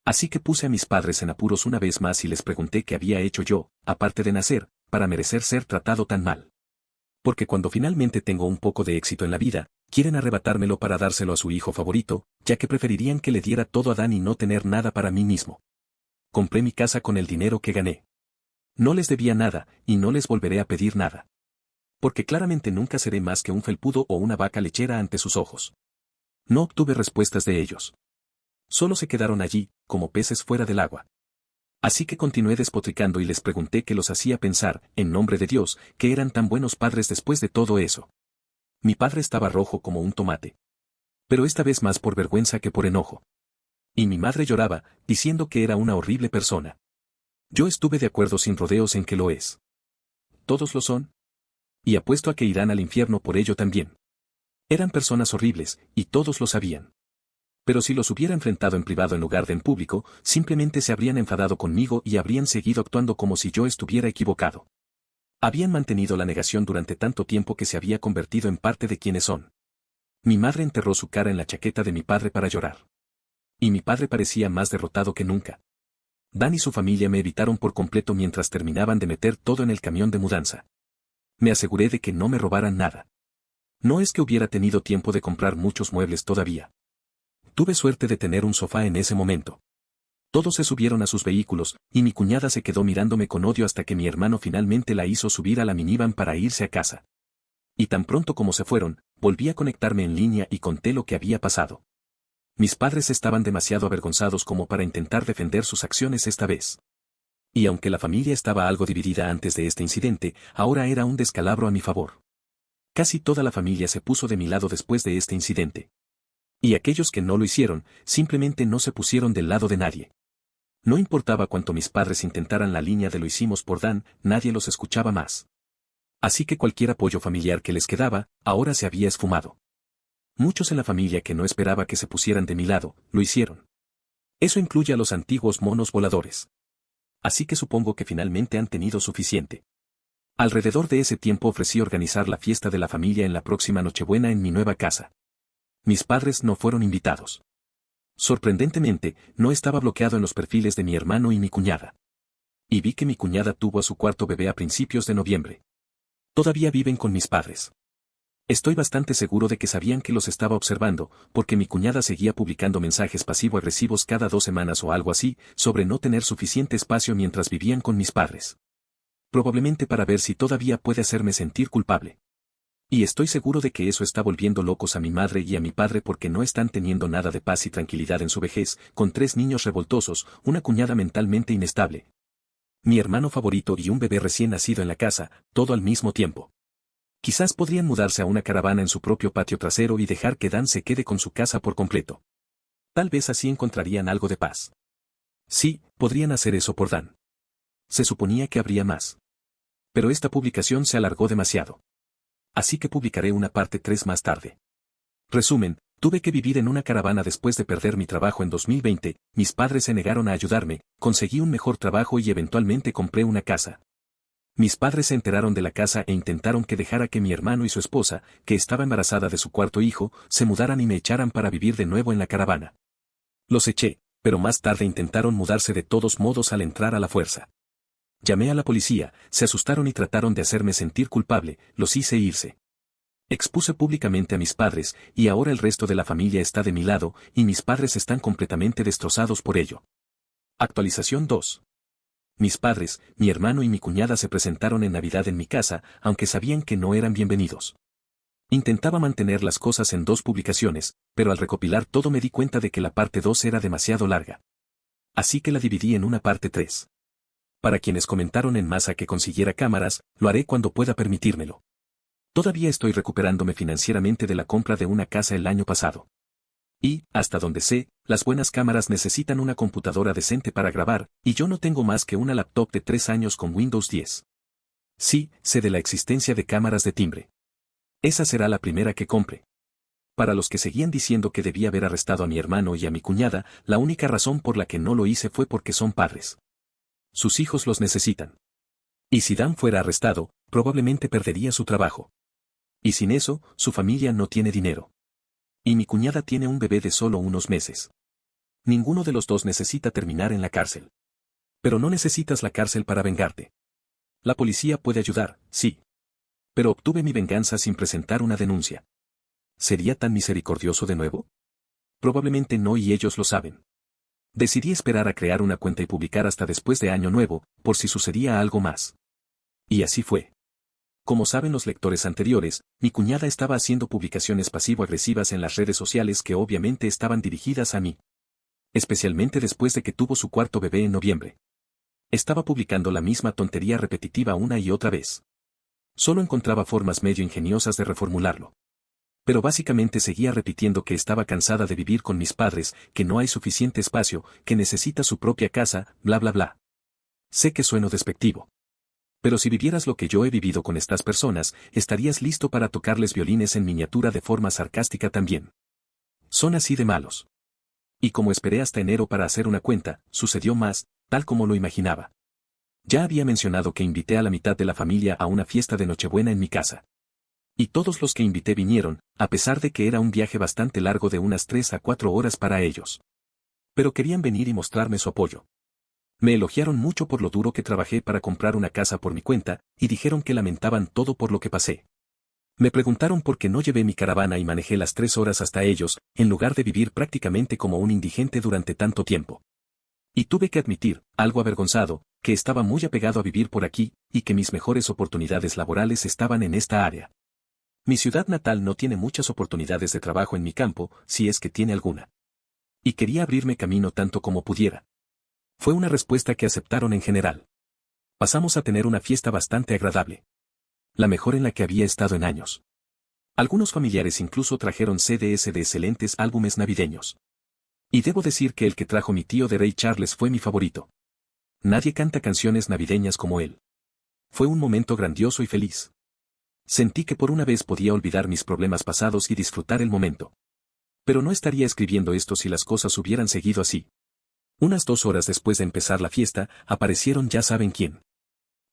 Así que puse a mis padres en apuros una vez más y les pregunté qué había hecho yo, aparte de nacer, para merecer ser tratado tan mal. Porque cuando finalmente tengo un poco de éxito en la vida, quieren arrebatármelo para dárselo a su hijo favorito, ya que preferirían que le diera todo a Dan y no tener nada para mí mismo. Compré mi casa con el dinero que gané. No les debía nada, y no les volveré a pedir nada. Porque claramente nunca seré más que un felpudo o una vaca lechera ante sus ojos. No obtuve respuestas de ellos. Solo se quedaron allí, como peces fuera del agua. Así que continué despotricando y les pregunté qué los hacía pensar, en nombre de Dios, que eran tan buenos padres después de todo eso. Mi padre estaba rojo como un tomate. Pero esta vez más por vergüenza que por enojo. Y mi madre lloraba, diciendo que era una horrible persona. Yo estuve de acuerdo sin rodeos en que lo es. Todos lo son. Y apuesto a que irán al infierno por ello también. Eran personas horribles, y todos lo sabían. Pero si los hubiera enfrentado en privado en lugar de en público, simplemente se habrían enfadado conmigo y habrían seguido actuando como si yo estuviera equivocado. Habían mantenido la negación durante tanto tiempo que se había convertido en parte de quienes son. Mi madre enterró su cara en la chaqueta de mi padre para llorar. Y mi padre parecía más derrotado que nunca. Dan y su familia me evitaron por completo mientras terminaban de meter todo en el camión de mudanza. Me aseguré de que no me robaran nada. No es que hubiera tenido tiempo de comprar muchos muebles todavía. Tuve suerte de tener un sofá en ese momento. Todos se subieron a sus vehículos, y mi cuñada se quedó mirándome con odio hasta que mi hermano finalmente la hizo subir a la minivan para irse a casa. Y tan pronto como se fueron, volví a conectarme en línea y conté lo que había pasado. Mis padres estaban demasiado avergonzados como para intentar defender sus acciones esta vez. Y aunque la familia estaba algo dividida antes de este incidente, ahora era un descalabro a mi favor. Casi toda la familia se puso de mi lado después de este incidente. Y aquellos que no lo hicieron, simplemente no se pusieron del lado de nadie. No importaba cuánto mis padres intentaran la línea de lo hicimos por Dan, nadie los escuchaba más. Así que cualquier apoyo familiar que les quedaba, ahora se había esfumado. Muchos en la familia que no esperaba que se pusieran de mi lado, lo hicieron. Eso incluye a los antiguos monos voladores. Así que supongo que finalmente han tenido suficiente. Alrededor de ese tiempo ofrecí organizar la fiesta de la familia en la próxima Nochebuena en mi nueva casa. Mis padres no fueron invitados. Sorprendentemente, no estaba bloqueado en los perfiles de mi hermano y mi cuñada. Y vi que mi cuñada tuvo a su cuarto bebé a principios de noviembre. Todavía viven con mis padres. Estoy bastante seguro de que sabían que los estaba observando, porque mi cuñada seguía publicando mensajes pasivo-agresivos cada 2 semanas o algo así, sobre no tener suficiente espacio mientras vivían con mis padres. Probablemente para ver si todavía puede hacerme sentir culpable. Y estoy seguro de que eso está volviendo locos a mi madre y a mi padre porque no están teniendo nada de paz y tranquilidad en su vejez, con 3 niños revoltosos, una cuñada mentalmente inestable, mi hermano favorito y un bebé recién nacido en la casa, todo al mismo tiempo. Quizás podrían mudarse a una caravana en su propio patio trasero y dejar que Dan se quede con su casa por completo. Tal vez así encontrarían algo de paz. Sí, podrían hacer eso por Dan. Se suponía que habría más. Pero esta publicación se alargó demasiado. Así que publicaré una parte 3 más tarde. Resumen, tuve que vivir en una caravana después de perder mi trabajo en 2020, mis padres se negaron a ayudarme, conseguí un mejor trabajo y eventualmente compré una casa. Mis padres se enteraron de la casa e intentaron que dejara que mi hermano y su esposa, que estaba embarazada de su 4.º hijo, se mudaran y me echaran para vivir de nuevo en la caravana. Los eché, pero más tarde intentaron mudarse de todos modos al entrar a la fuerza. Llamé a la policía, se asustaron y trataron de hacerme sentir culpable, los hice irse. Expuse públicamente a mis padres, y ahora el resto de la familia está de mi lado, y mis padres están completamente destrozados por ello. Actualización 2. Mis padres, mi hermano y mi cuñada se presentaron en Navidad en mi casa, aunque sabían que no eran bienvenidos. Intentaba mantener las cosas en 2 publicaciones, pero al recopilar todo me di cuenta de que la parte 2 era demasiado larga. Así que la dividí en una parte 3. Para quienes comentaron en masa que consiguiera cámaras, lo haré cuando pueda permitírmelo. Todavía estoy recuperándome financieramente de la compra de una casa el año pasado. Y, hasta donde sé, las buenas cámaras necesitan una computadora decente para grabar, y yo no tengo más que una laptop de 3 años con Windows 10. Sí, sé de la existencia de cámaras de timbre. Esa será la primera que compre. Para los que seguían diciendo que debía haber arrestado a mi hermano y a mi cuñada, la única razón por la que no lo hice fue porque son padres. Sus hijos los necesitan. Y si Dan fuera arrestado, probablemente perdería su trabajo. Y sin eso, su familia no tiene dinero. Y mi cuñada tiene un bebé de solo unos meses. Ninguno de los dos necesita terminar en la cárcel. Pero no necesitas la cárcel para vengarte. La policía puede ayudar, sí. Pero obtuve mi venganza sin presentar una denuncia. ¿Sería tan misericordioso de nuevo? Probablemente no y ellos lo saben. Decidí esperar a crear una cuenta y publicar hasta después de Año Nuevo, por si sucedía algo más. Y así fue. Como saben los lectores anteriores, mi cuñada estaba haciendo publicaciones pasivo-agresivas en las redes sociales que obviamente estaban dirigidas a mí. Especialmente después de que tuvo su 4.º bebé en noviembre. Estaba publicando la misma tontería repetitiva una y otra vez. Solo encontraba formas medio ingeniosas de reformularlo. Pero básicamente seguía repitiendo que estaba cansada de vivir con mis padres, que no hay suficiente espacio, que necesita su propia casa, bla bla bla. Sé que sueno despectivo. Pero si vivieras lo que yo he vivido con estas personas, estarías listo para tocarles violines en miniatura de forma sarcástica también. Son así de malos. Y como esperé hasta enero para hacer una cuenta, sucedió más, tal como lo imaginaba. Ya había mencionado que invité a la mitad de la familia a una fiesta de Nochebuena en mi casa. Y todos los que invité vinieron, a pesar de que era un viaje bastante largo de unas 3 a 4 horas para ellos. Pero querían venir y mostrarme su apoyo. Me elogiaron mucho por lo duro que trabajé para comprar una casa por mi cuenta, y dijeron que lamentaban todo por lo que pasé. Me preguntaron por qué no llevé mi caravana y manejé las 3 horas hasta ellos, en lugar de vivir prácticamente como un indigente durante tanto tiempo. Y tuve que admitir, algo avergonzado, que estaba muy apegado a vivir por aquí, y que mis mejores oportunidades laborales estaban en esta área. Mi ciudad natal no tiene muchas oportunidades de trabajo en mi campo, si es que tiene alguna. Y quería abrirme camino tanto como pudiera. Fue una respuesta que aceptaron en general. Pasamos a tener una fiesta bastante agradable. La mejor en la que había estado en años. Algunos familiares incluso trajeron CDs de excelentes álbumes navideños. Y debo decir que el que trajo mi tío de Ray Charles fue mi favorito. Nadie canta canciones navideñas como él. Fue un momento grandioso y feliz. Sentí que por una vez podía olvidar mis problemas pasados y disfrutar el momento. Pero no estaría escribiendo esto si las cosas hubieran seguido así. Unas 2 horas después de empezar la fiesta, aparecieron ya saben quién.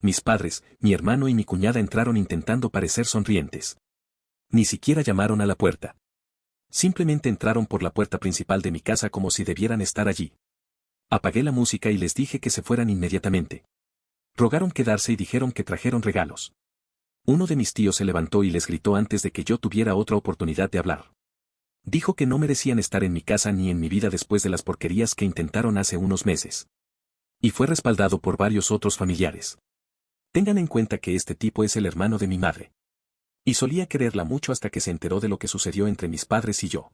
Mis padres, mi hermano y mi cuñada entraron intentando parecer sonrientes. Ni siquiera llamaron a la puerta. Simplemente entraron por la puerta principal de mi casa como si debieran estar allí. Apagué la música y les dije que se fueran inmediatamente. Rogaron quedarse y dijeron que trajeron regalos. Uno de mis tíos se levantó y les gritó antes de que yo tuviera otra oportunidad de hablar. Dijo que no merecían estar en mi casa ni en mi vida después de las porquerías que intentaron hace unos meses. Y fue respaldado por varios otros familiares. Tengan en cuenta que este tipo es el hermano de mi madre. Y solía quererla mucho hasta que se enteró de lo que sucedió entre mis padres y yo.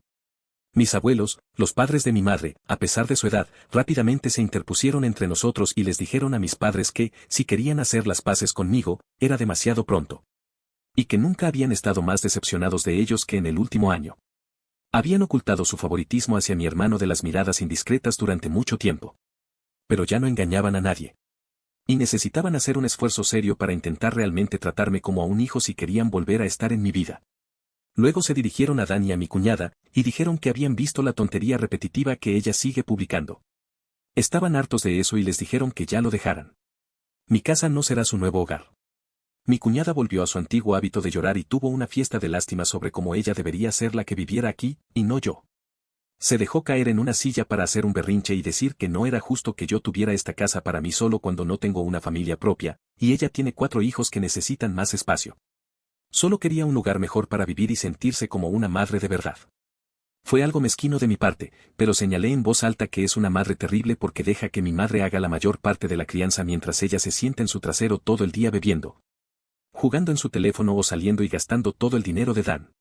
Mis abuelos, los padres de mi madre, a pesar de su edad, rápidamente se interpusieron entre nosotros y les dijeron a mis padres que, si querían hacer las paces conmigo, era demasiado pronto. Y que nunca habían estado más decepcionados de ellos que en el último año. Habían ocultado su favoritismo hacia mi hermano de las miradas indiscretas durante mucho tiempo. Pero ya no engañaban a nadie. Y necesitaban hacer un esfuerzo serio para intentar realmente tratarme como a un hijo si querían volver a estar en mi vida. Luego se dirigieron a Dani y a mi cuñada, y dijeron que habían visto la tontería repetitiva que ella sigue publicando. Estaban hartos de eso y les dijeron que ya lo dejaran. Mi casa no será su nuevo hogar. Mi cuñada volvió a su antiguo hábito de llorar y tuvo una fiesta de lástima sobre cómo ella debería ser la que viviera aquí, y no yo. Se dejó caer en una silla para hacer un berrinche y decir que no era justo que yo tuviera esta casa para mí solo cuando no tengo una familia propia, y ella tiene 4 hijos que necesitan más espacio. Solo quería un lugar mejor para vivir y sentirse como una madre de verdad. Fue algo mezquino de mi parte, pero señalé en voz alta que es una madre terrible porque deja que mi madre haga la mayor parte de la crianza mientras ella se sienta en su trasero todo el día bebiendo, jugando en su teléfono o saliendo y gastando todo el dinero de Dan.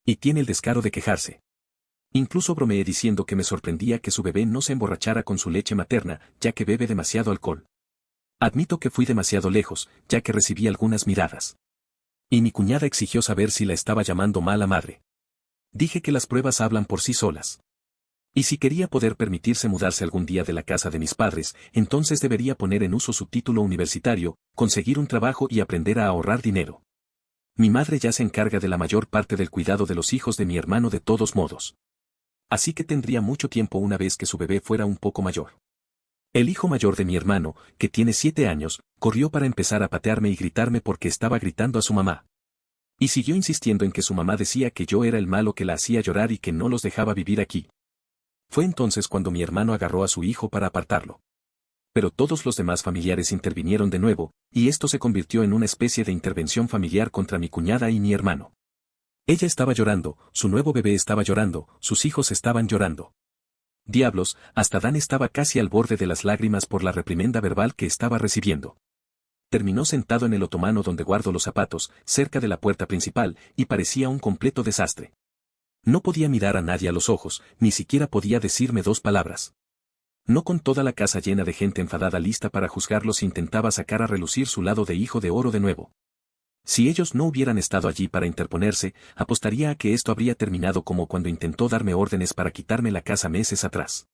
Y tiene el descaro de quejarse. Incluso bromeé diciendo que me sorprendía que su bebé no se emborrachara con su leche materna, ya que bebe demasiado alcohol. Admito que fui demasiado lejos, ya que recibí algunas miradas. Y mi cuñada exigió saber si la estaba llamando mala madre. Dije que las pruebas hablan por sí solas. Y si quería poder permitirse mudarse algún día de la casa de mis padres, entonces debería poner en uso su título universitario, conseguir un trabajo y aprender a ahorrar dinero. Mi madre ya se encarga de la mayor parte del cuidado de los hijos de mi hermano de todos modos. Así que tendría mucho tiempo una vez que su bebé fuera un poco mayor. El hijo mayor de mi hermano, que tiene 7 años, corrió para empezar a patearme y gritarme porque estaba gritando a su mamá. Y siguió insistiendo en que su mamá decía que yo era el malo que la hacía llorar y que no los dejaba vivir aquí. Fue entonces cuando mi hermano agarró a su hijo para apartarlo. Pero todos los demás familiares intervinieron de nuevo, y esto se convirtió en una especie de intervención familiar contra mi cuñada y mi hermano. Ella estaba llorando, su nuevo bebé estaba llorando, sus hijos estaban llorando. Diablos, hasta Dan estaba casi al borde de las lágrimas por la reprimenda verbal que estaba recibiendo. Terminó sentado en el otomano donde guardo los zapatos, cerca de la puerta principal, y parecía un completo desastre. No podía mirar a nadie a los ojos, ni siquiera podía decirme 2 palabras. No con toda la casa llena de gente enfadada lista para juzgarlos intentaba sacar a relucir su lado de hijo de oro de nuevo. Si ellos no hubieran estado allí para interponerse, apostaría a que esto habría terminado como cuando intentó darme órdenes para quitarme la casa meses atrás.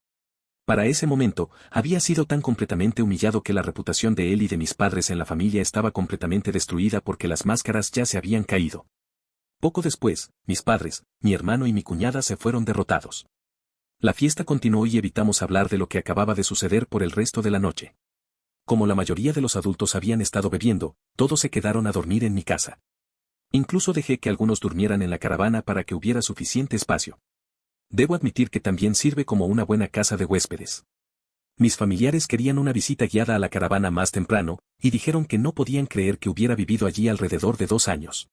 Para ese momento, había sido tan completamente humillado que la reputación de él y de mis padres en la familia estaba completamente destruida porque las máscaras ya se habían caído. Poco después, mis padres, mi hermano y mi cuñada se fueron derrotados. La fiesta continuó y evitamos hablar de lo que acababa de suceder por el resto de la noche. Como la mayoría de los adultos habían estado bebiendo, todos se quedaron a dormir en mi casa. Incluso dejé que algunos durmieran en la caravana para que hubiera suficiente espacio. Debo admitir que también sirve como una buena casa de huéspedes. Mis familiares querían una visita guiada a la caravana más temprano, y dijeron que no podían creer que hubiera vivido allí alrededor de 2 años.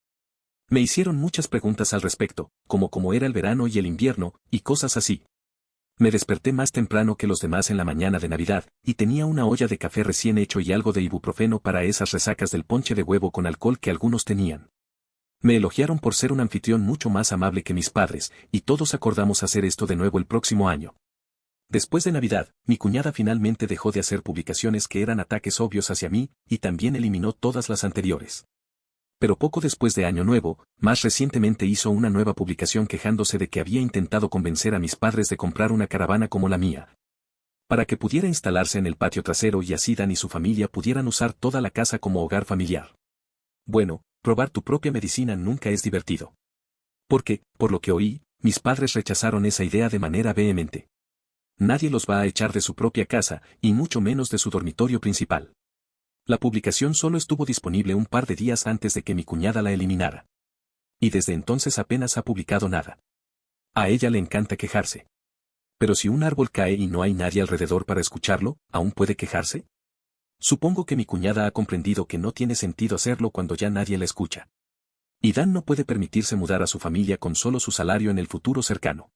Me hicieron muchas preguntas al respecto, como cómo era el verano y el invierno, y cosas así. Me desperté más temprano que los demás en la mañana de Navidad, y tenía una olla de café recién hecho y algo de ibuprofeno para esas resacas del ponche de huevo con alcohol que algunos tenían. Me elogiaron por ser un anfitrión mucho más amable que mis padres, y todos acordamos hacer esto de nuevo el próximo año. Después de Navidad, mi cuñada finalmente dejó de hacer publicaciones que eran ataques obvios hacia mí, y también eliminó todas las anteriores. Pero poco después de Año Nuevo, más recientemente hizo una nueva publicación quejándose de que había intentado convencer a mis padres de comprar una caravana como la mía, para que pudiera instalarse en el patio trasero y así Dan y su familia pudieran usar toda la casa como hogar familiar. Bueno, probar tu propia medicina nunca es divertido. Porque, por lo que oí, mis padres rechazaron esa idea de manera vehemente. Nadie los va a echar de su propia casa, y mucho menos de su dormitorio principal. La publicación solo estuvo disponible un par de días antes de que mi cuñada la eliminara. Y desde entonces apenas ha publicado nada. A ella le encanta quejarse. Pero si un árbol cae y no hay nadie alrededor para escucharlo, ¿aún puede quejarse? Supongo que mi cuñada ha comprendido que no tiene sentido hacerlo cuando ya nadie la escucha. Y Dan no puede permitirse mudar a su familia con solo su salario en el futuro cercano.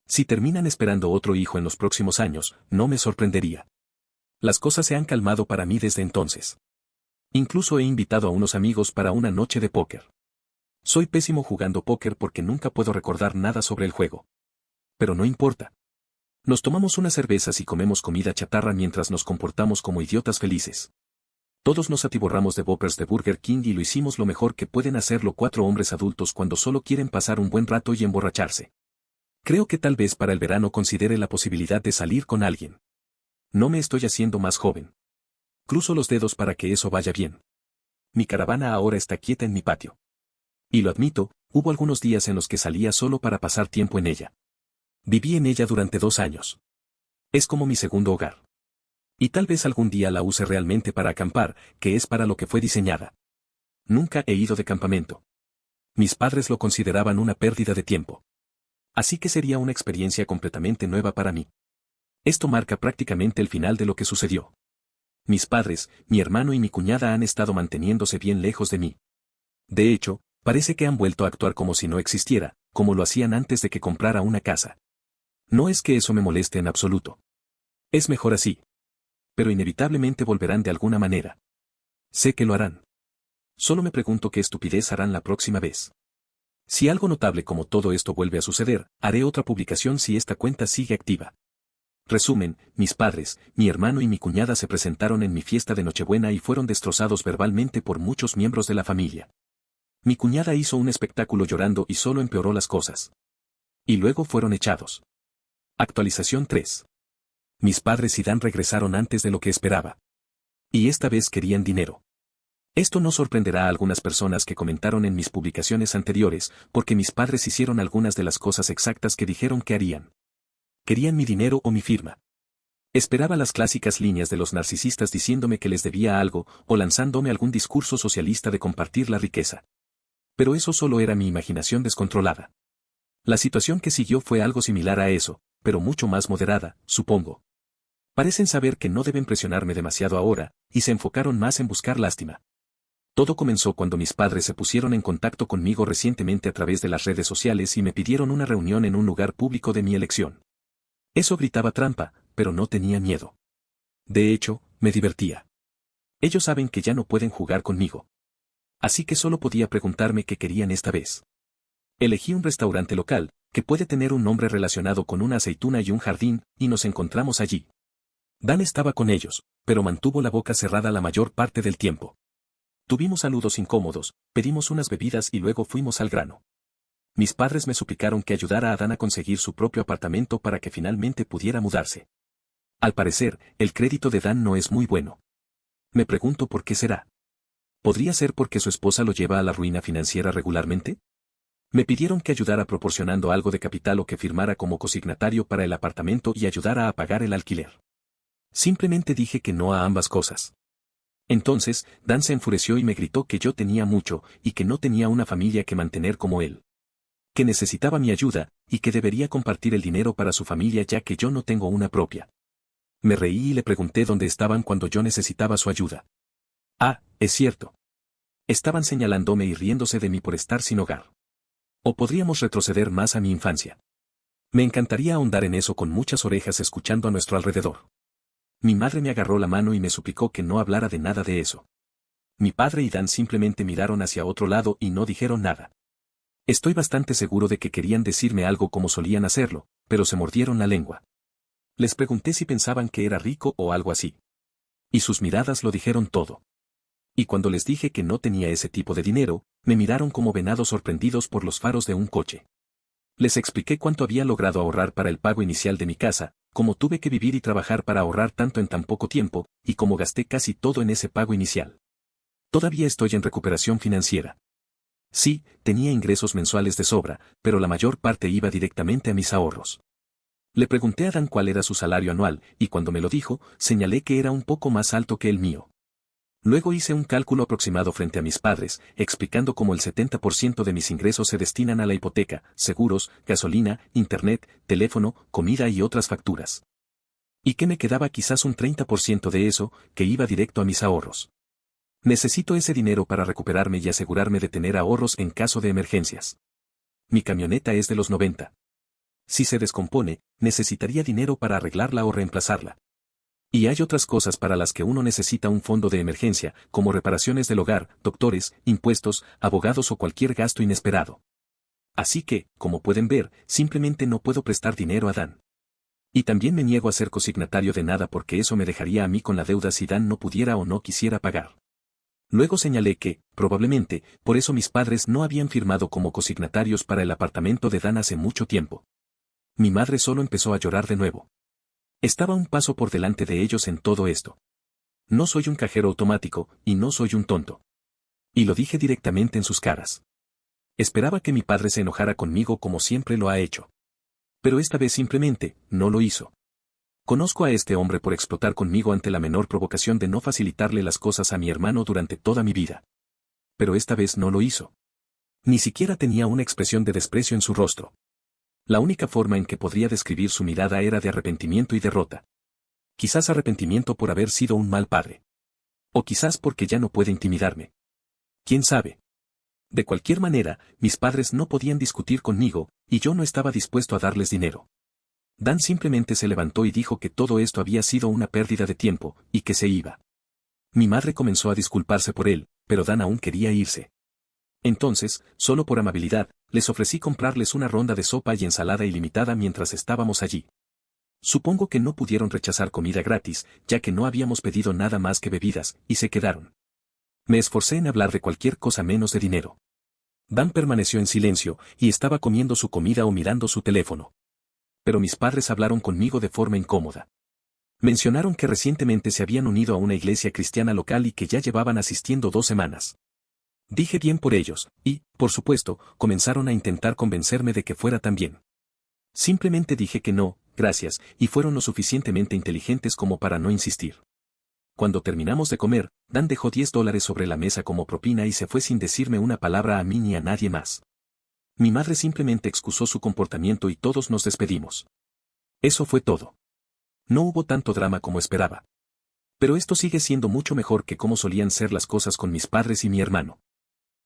Si terminan esperando otro hijo en los próximos años, no me sorprendería. Las cosas se han calmado para mí desde entonces. Incluso he invitado a unos amigos para una noche de póker. Soy pésimo jugando póker porque nunca puedo recordar nada sobre el juego. Pero no importa. Nos tomamos unas cervezas y comemos comida chatarra mientras nos comportamos como idiotas felices. Todos nos atiborramos de Whoppers de Burger King y lo hicimos lo mejor que pueden hacerlo 4 hombres adultos cuando solo quieren pasar un buen rato y emborracharse. Creo que tal vez para el verano considere la posibilidad de salir con alguien. No me estoy haciendo más joven. Cruzo los dedos para que eso vaya bien. Mi caravana ahora está quieta en mi patio. Y lo admito, hubo algunos días en los que salía solo para pasar tiempo en ella. Viví en ella durante 2 años. Es como mi segundo hogar. Y tal vez algún día la use realmente para acampar, que es para lo que fue diseñada. Nunca he ido de campamento. Mis padres lo consideraban una pérdida de tiempo. Así que sería una experiencia completamente nueva para mí. Esto marca prácticamente el final de lo que sucedió. Mis padres, mi hermano y mi cuñada han estado manteniéndose bien lejos de mí. De hecho, parece que han vuelto a actuar como si no existiera, como lo hacían antes de que comprara una casa. No es que eso me moleste en absoluto. Es mejor así. Pero inevitablemente volverán de alguna manera. Sé que lo harán. Solo me pregunto qué estupidez harán la próxima vez. Si algo notable como todo esto vuelve a suceder, haré otra publicación si esta cuenta sigue activa. Resumen, mis padres, mi hermano y mi cuñada se presentaron en mi fiesta de Nochebuena y fueron destrozados verbalmente por muchos miembros de la familia. Mi cuñada hizo un espectáculo llorando y solo empeoró las cosas. Y luego fueron echados. Actualización 3. Mis padres y Dan regresaron antes de lo que esperaba. Y esta vez querían dinero. Esto no sorprenderá a algunas personas que comentaron en mis publicaciones anteriores, porque mis padres hicieron algunas de las cosas exactas que dijeron que harían. Querían mi dinero o mi firma. Esperaba las clásicas líneas de los narcisistas diciéndome que les debía algo, o lanzándome algún discurso socialista de compartir la riqueza. Pero eso solo era mi imaginación descontrolada. La situación que siguió fue algo similar a eso, pero mucho más moderada, supongo. Parecen saber que no deben presionarme demasiado ahora, y se enfocaron más en buscar lástima. Todo comenzó cuando mis padres se pusieron en contacto conmigo recientemente a través de las redes sociales y me pidieron una reunión en un lugar público de mi elección. Eso gritaba trampa, pero no tenía miedo. De hecho, me divertía. Ellos saben que ya no pueden jugar conmigo. Así que solo podía preguntarme qué querían esta vez. Elegí un restaurante local, que puede tener un nombre relacionado con una aceituna y un jardín, y nos encontramos allí. Dan estaba con ellos, pero mantuvo la boca cerrada la mayor parte del tiempo. Tuvimos saludos incómodos, pedimos unas bebidas y luego fuimos al grano. Mis padres me suplicaron que ayudara a Dan a conseguir su propio apartamento para que finalmente pudiera mudarse. Al parecer, el crédito de Dan no es muy bueno. Me pregunto por qué será. ¿Podría ser porque su esposa lo lleva a la ruina financiera regularmente? Me pidieron que ayudara proporcionando algo de capital o que firmara como cosignatario para el apartamento y ayudara a pagar el alquiler. Simplemente dije que no a ambas cosas. Entonces, Dan se enfureció y me gritó que yo tenía mucho y que no tenía una familia que mantener como él. Que necesitaba mi ayuda y que debería compartir el dinero para su familia ya que yo no tengo una propia. Me reí y le pregunté dónde estaban cuando yo necesitaba su ayuda. Ah, es cierto. Estaban señalándome y riéndose de mí por estar sin hogar. O podríamos retroceder más a mi infancia. Me encantaría ahondar en eso con muchas orejas escuchando a nuestro alrededor. Mi madre me agarró la mano y me suplicó que no hablara de nada de eso. Mi padre y Dan simplemente miraron hacia otro lado y no dijeron nada. Estoy bastante seguro de que querían decirme algo como solían hacerlo, pero se mordieron la lengua. Les pregunté si pensaban que era rico o algo así. Y sus miradas lo dijeron todo. Y cuando les dije que no tenía ese tipo de dinero, me miraron como venados sorprendidos por los faros de un coche. Les expliqué cuánto había logrado ahorrar para el pago inicial de mi casa, cómo tuve que vivir y trabajar para ahorrar tanto en tan poco tiempo, y cómo gasté casi todo en ese pago inicial. Todavía estoy en recuperación financiera. Sí, tenía ingresos mensuales de sobra, pero la mayor parte iba directamente a mis ahorros. Le pregunté a Dan cuál era su salario anual, y cuando me lo dijo, señalé que era un poco más alto que el mío. Luego hice un cálculo aproximado frente a mis padres, explicando cómo el 70% de mis ingresos se destinan a la hipoteca, seguros, gasolina, internet, teléfono, comida y otras facturas. Y que me quedaba quizás un 30% de eso, que iba directo a mis ahorros. Necesito ese dinero para recuperarme y asegurarme de tener ahorros en caso de emergencias. Mi camioneta es de los 90. Si se descompone, necesitaría dinero para arreglarla o reemplazarla. Y hay otras cosas para las que uno necesita un fondo de emergencia, como reparaciones del hogar, doctores, impuestos, abogados o cualquier gasto inesperado. Así que, como pueden ver, simplemente no puedo prestar dinero a Dan. Y también me niego a ser cosignatario de nada porque eso me dejaría a mí con la deuda si Dan no pudiera o no quisiera pagar. Luego señalé que, probablemente, por eso mis padres no habían firmado como cosignatarios para el apartamento de Dan hace mucho tiempo. Mi madre solo empezó a llorar de nuevo. Estaba un paso por delante de ellos en todo esto. No soy un cajero automático, y no soy un tonto. Y lo dije directamente en sus caras. Esperaba que mi padre se enojara conmigo como siempre lo ha hecho. Pero esta vez simplemente, no lo hizo. Conozco a este hombre por explotar conmigo ante la menor provocación de no facilitarle las cosas a mi hermano durante toda mi vida. Pero esta vez no lo hizo. Ni siquiera tenía una expresión de desprecio en su rostro. La única forma en que podría describir su mirada era de arrepentimiento y derrota. Quizás arrepentimiento por haber sido un mal padre. O quizás porque ya no puede intimidarme. ¿Quién sabe? De cualquier manera, mis padres no podían discutir conmigo, y yo no estaba dispuesto a darles dinero. Dan simplemente se levantó y dijo que todo esto había sido una pérdida de tiempo, y que se iba. Mi madre comenzó a disculparse por él, pero Dan aún quería irse. Entonces, solo por amabilidad, les ofrecí comprarles una ronda de sopa y ensalada ilimitada mientras estábamos allí. Supongo que no pudieron rechazar comida gratis, ya que no habíamos pedido nada más que bebidas, y se quedaron. Me esforcé en hablar de cualquier cosa menos de dinero. Dan permaneció en silencio, y estaba comiendo su comida o mirando su teléfono. Pero mis padres hablaron conmigo de forma incómoda. Mencionaron que recientemente se habían unido a una iglesia cristiana local y que ya llevaban asistiendo 2 semanas. Dije bien por ellos, y, por supuesto, comenzaron a intentar convencerme de que fuera también. Simplemente dije que no, gracias, y fueron lo suficientemente inteligentes como para no insistir. Cuando terminamos de comer, Dan dejó $10 sobre la mesa como propina y se fue sin decirme una palabra a mí ni a nadie más. Mi madre simplemente excusó su comportamiento y todos nos despedimos. Eso fue todo. No hubo tanto drama como esperaba. Pero esto sigue siendo mucho mejor que cómo solían ser las cosas con mis padres y mi hermano.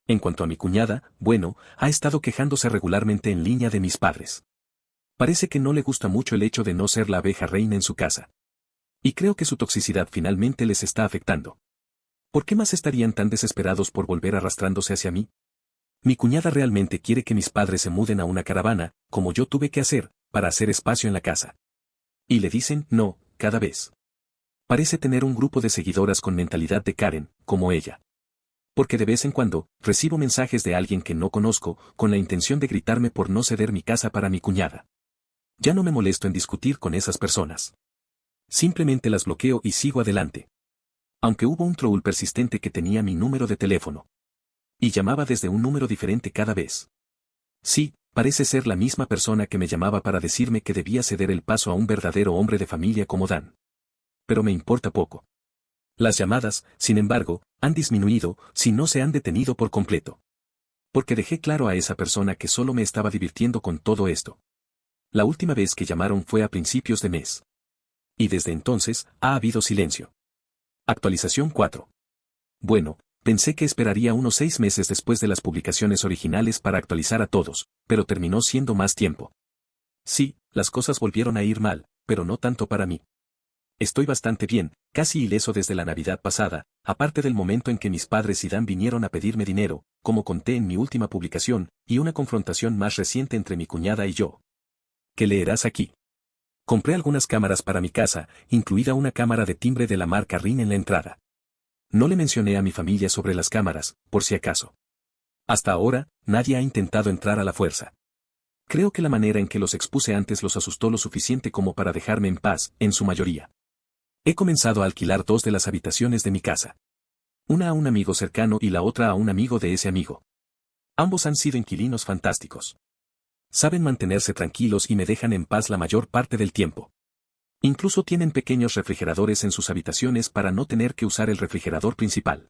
En cuanto a mi cuñada, bueno, ha estado quejándose regularmente en línea de mis padres. Parece que no le gusta mucho el hecho de no ser la abeja reina en su casa. Y creo que su toxicidad finalmente les está afectando. ¿Por qué más estarían tan desesperados por volver arrastrándose hacia mí? Mi cuñada realmente quiere que mis padres se muden a una caravana, como yo tuve que hacer, para hacer espacio en la casa. Y le dicen no, cada vez. Parece tener un grupo de seguidoras con mentalidad de Karen, como ella. Porque de vez en cuando, recibo mensajes de alguien que no conozco, con la intención de gritarme por no ceder mi casa para mi cuñada. Ya no me molesto en discutir con esas personas. Simplemente las bloqueo y sigo adelante. Aunque hubo un troll persistente que tenía mi número de teléfono. Y llamaba desde un número diferente cada vez. Sí, parece ser la misma persona que me llamaba para decirme que debía ceder el paso a un verdadero hombre de familia como Dan. Pero me importa poco. Las llamadas, sin embargo, han disminuido, si no se han detenido por completo. Porque dejé claro a esa persona que solo me estaba divirtiendo con todo esto. La última vez que llamaron fue a principios de mes. Y desde entonces, ha habido silencio. Actualización 4. Bueno, pensé que esperaría unos 6 meses después de las publicaciones originales para actualizar a todos, pero terminó siendo más tiempo. Sí, las cosas volvieron a ir mal, pero no tanto para mí. Estoy bastante bien, casi ileso desde la Navidad pasada, aparte del momento en que mis padres y Dan vinieron a pedirme dinero, como conté en mi última publicación, y una confrontación más reciente entre mi cuñada y yo. ¿Qué leerás aquí? Compré algunas cámaras para mi casa, incluida una cámara de timbre de la marca Ring en la entrada. No le mencioné a mi familia sobre las cámaras, por si acaso. Hasta ahora, nadie ha intentado entrar a la fuerza. Creo que la manera en que los expuse antes los asustó lo suficiente como para dejarme en paz, en su mayoría. He comenzado a alquilar 2 de las habitaciones de mi casa. Una a un amigo cercano y la otra a un amigo de ese amigo. Ambos han sido inquilinos fantásticos. Saben mantenerse tranquilos y me dejan en paz la mayor parte del tiempo. Incluso tienen pequeños refrigeradores en sus habitaciones para no tener que usar el refrigerador principal.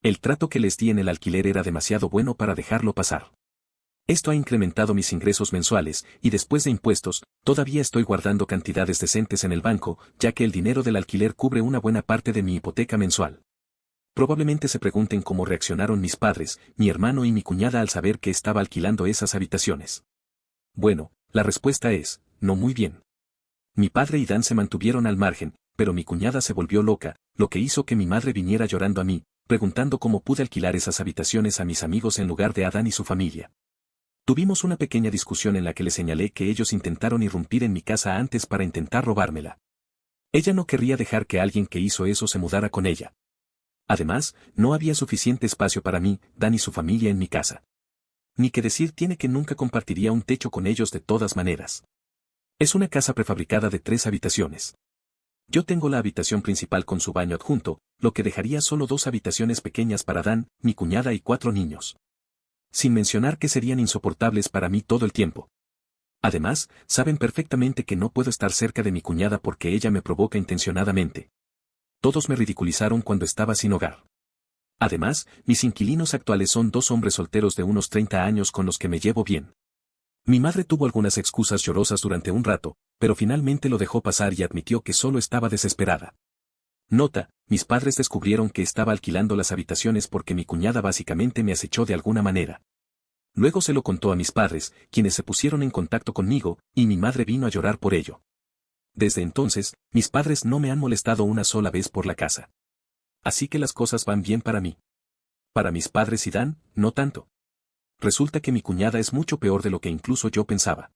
El trato que les di en el alquiler era demasiado bueno para dejarlo pasar. Esto ha incrementado mis ingresos mensuales, y después de impuestos, todavía estoy guardando cantidades decentes en el banco, ya que el dinero del alquiler cubre una buena parte de mi hipoteca mensual. Probablemente se pregunten cómo reaccionaron mis padres, mi hermano y mi cuñada al saber que estaba alquilando esas habitaciones. Bueno, la respuesta es, no muy bien. Mi padre y Dan se mantuvieron al margen, pero mi cuñada se volvió loca, lo que hizo que mi madre viniera llorando a mí, preguntando cómo pude alquilar esas habitaciones a mis amigos en lugar de a Dan y su familia. Tuvimos una pequeña discusión en la que le señalé que ellos intentaron irrumpir en mi casa antes para intentar robármela. Ella no querría dejar que alguien que hizo eso se mudara con ella. Además, no había suficiente espacio para mí, Dan y su familia en mi casa. Ni que decir tiene que nunca compartiría un techo con ellos de todas maneras. Es una casa prefabricada de 3 habitaciones. Yo tengo la habitación principal con su baño adjunto, lo que dejaría solo 2 habitaciones pequeñas para Dan, mi cuñada y 4 niños. Sin mencionar que serían insoportables para mí todo el tiempo. Además, saben perfectamente que no puedo estar cerca de mi cuñada porque ella me provoca intencionadamente. Todos me ridiculizaron cuando estaba sin hogar. Además, mis inquilinos actuales son 2 hombres solteros de unos 30 años con los que me llevo bien. Mi madre tuvo algunas excusas llorosas durante un rato, pero finalmente lo dejó pasar y admitió que solo estaba desesperada. Nota, mis padres descubrieron que estaba alquilando las habitaciones porque mi cuñada básicamente me acechó de alguna manera. Luego se lo contó a mis padres, quienes se pusieron en contacto conmigo, y mi madre vino a llorar por ello. Desde entonces, mis padres no me han molestado una sola vez por la casa. Así que las cosas van bien para mí. Para mis padres y Dan, no tanto. Resulta que mi cuñada es mucho peor de lo que incluso yo pensaba.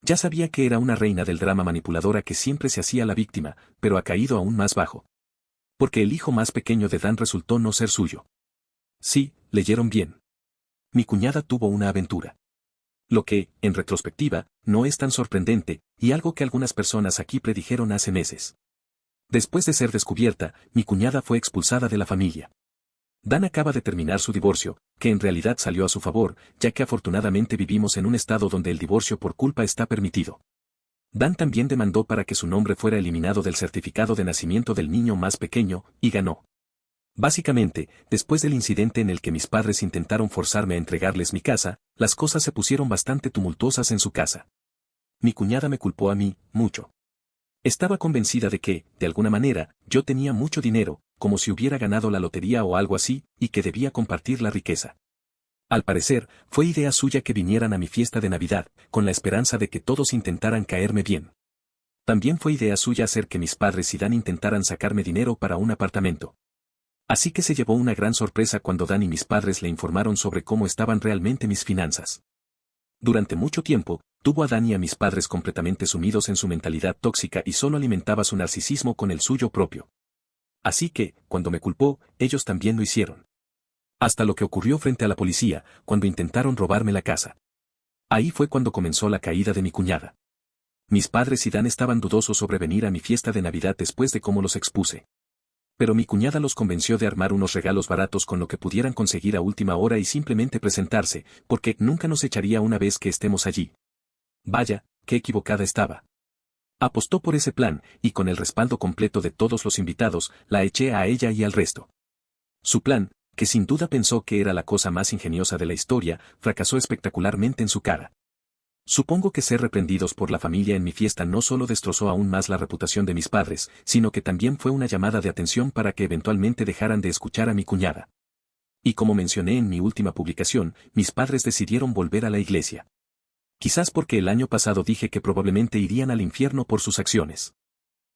Ya sabía que era una reina del drama manipuladora que siempre se hacía la víctima, pero ha caído aún más bajo. Porque el hijo más pequeño de Dan resultó no ser suyo. Sí, leyeron bien. Mi cuñada tuvo una aventura. Lo que, en retrospectiva, no es tan sorprendente, y algo que algunas personas aquí predijeron hace meses. Después de ser descubierta, mi cuñada fue expulsada de la familia. Dan acaba de terminar su divorcio, que en realidad salió a su favor, ya que afortunadamente vivimos en un estado donde el divorcio por culpa está permitido. Dan también demandó para que su nombre fuera eliminado del certificado de nacimiento del niño más pequeño, y ganó. Básicamente, después del incidente en el que mis padres intentaron forzarme a entregarles mi casa, las cosas se pusieron bastante tumultuosas en su casa. Mi cuñada me culpó a mí, mucho. Estaba convencida de que, de alguna manera, yo tenía mucho dinero, como si hubiera ganado la lotería o algo así, y que debía compartir la riqueza. Al parecer, fue idea suya que vinieran a mi fiesta de Navidad, con la esperanza de que todos intentaran caerme bien. También fue idea suya hacer que mis padres y Dan intentaran sacarme dinero para un apartamento. Así que se llevó una gran sorpresa cuando Dan y mis padres le informaron sobre cómo estaban realmente mis finanzas. Durante mucho tiempo, tuvo a Dan y a mis padres completamente sumidos en su mentalidad tóxica y solo alimentaba su narcisismo con el suyo propio. Así que, cuando me culpó, ellos también lo hicieron. Hasta lo que ocurrió frente a la policía, cuando intentaron robarme la casa. Ahí fue cuando comenzó la caída de mi cuñada. Mis padres y Dan estaban dudosos sobre venir a mi fiesta de Navidad después de cómo los expuse. Pero mi cuñada los convenció de armar unos regalos baratos con lo que pudieran conseguir a última hora y simplemente presentarse, porque nunca nos echaría una vez que estemos allí. Vaya, qué equivocada estaba. Apostó por ese plan, y con el respaldo completo de todos los invitados, la eché a ella y al resto. Su plan, que sin duda pensó que era la cosa más ingeniosa de la historia, fracasó espectacularmente en su cara. Supongo que ser reprendidos por la familia en mi fiesta no solo destrozó aún más la reputación de mis padres, sino que también fue una llamada de atención para que eventualmente dejaran de escuchar a mi cuñada. Y como mencioné en mi última publicación, mis padres decidieron volver a la iglesia. Quizás porque el año pasado dije que probablemente irían al infierno por sus acciones.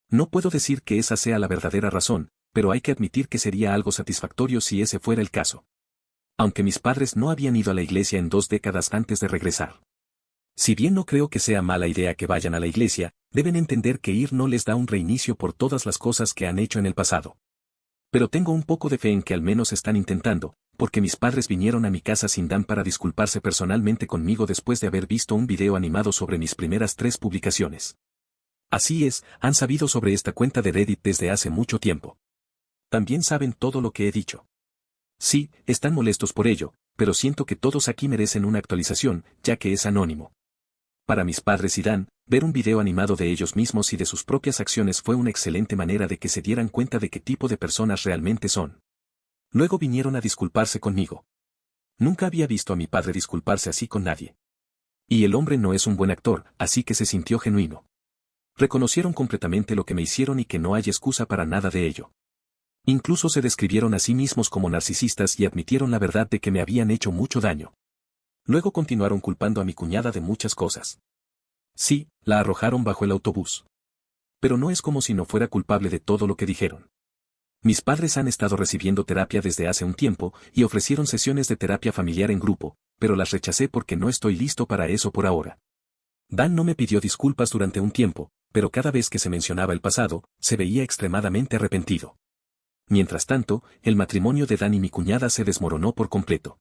No puedo decir que esa sea la verdadera razón, pero hay que admitir que sería algo satisfactorio si ese fuera el caso. Aunque mis padres no habían ido a la iglesia en 2 décadas antes de regresar. Si bien no creo que sea mala idea que vayan a la iglesia, deben entender que ir no les da un reinicio por todas las cosas que han hecho en el pasado. Pero tengo un poco de fe en que al menos están intentando, porque mis padres vinieron a mi casa sin Dan para disculparse personalmente conmigo después de haber visto un video animado sobre mis primeras 3 publicaciones. Así es, han sabido sobre esta cuenta de Reddit desde hace mucho tiempo. También saben todo lo que he dicho. Sí, están molestos por ello, pero siento que todos aquí merecen una actualización, ya que es anónimo. Para mis padres y Dan, ver un video animado de ellos mismos y de sus propias acciones fue una excelente manera de que se dieran cuenta de qué tipo de personas realmente son. Luego vinieron a disculparse conmigo. Nunca había visto a mi padre disculparse así con nadie. Y el hombre no es un buen actor, así que se sintió genuino. Reconocieron completamente lo que me hicieron y que no hay excusa para nada de ello. Incluso se describieron a sí mismos como narcisistas y admitieron la verdad de que me habían hecho mucho daño. Luego continuaron culpando a mi cuñada de muchas cosas. Sí, la arrojaron bajo el autobús. Pero no es como si no fuera culpable de todo lo que dijeron. Mis padres han estado recibiendo terapia desde hace un tiempo y ofrecieron sesiones de terapia familiar en grupo, pero las rechacé porque no estoy listo para eso por ahora. Dan no me pidió disculpas durante un tiempo, pero cada vez que se mencionaba el pasado, se veía extremadamente arrepentido. Mientras tanto, el matrimonio de Dan y mi cuñada se desmoronó por completo.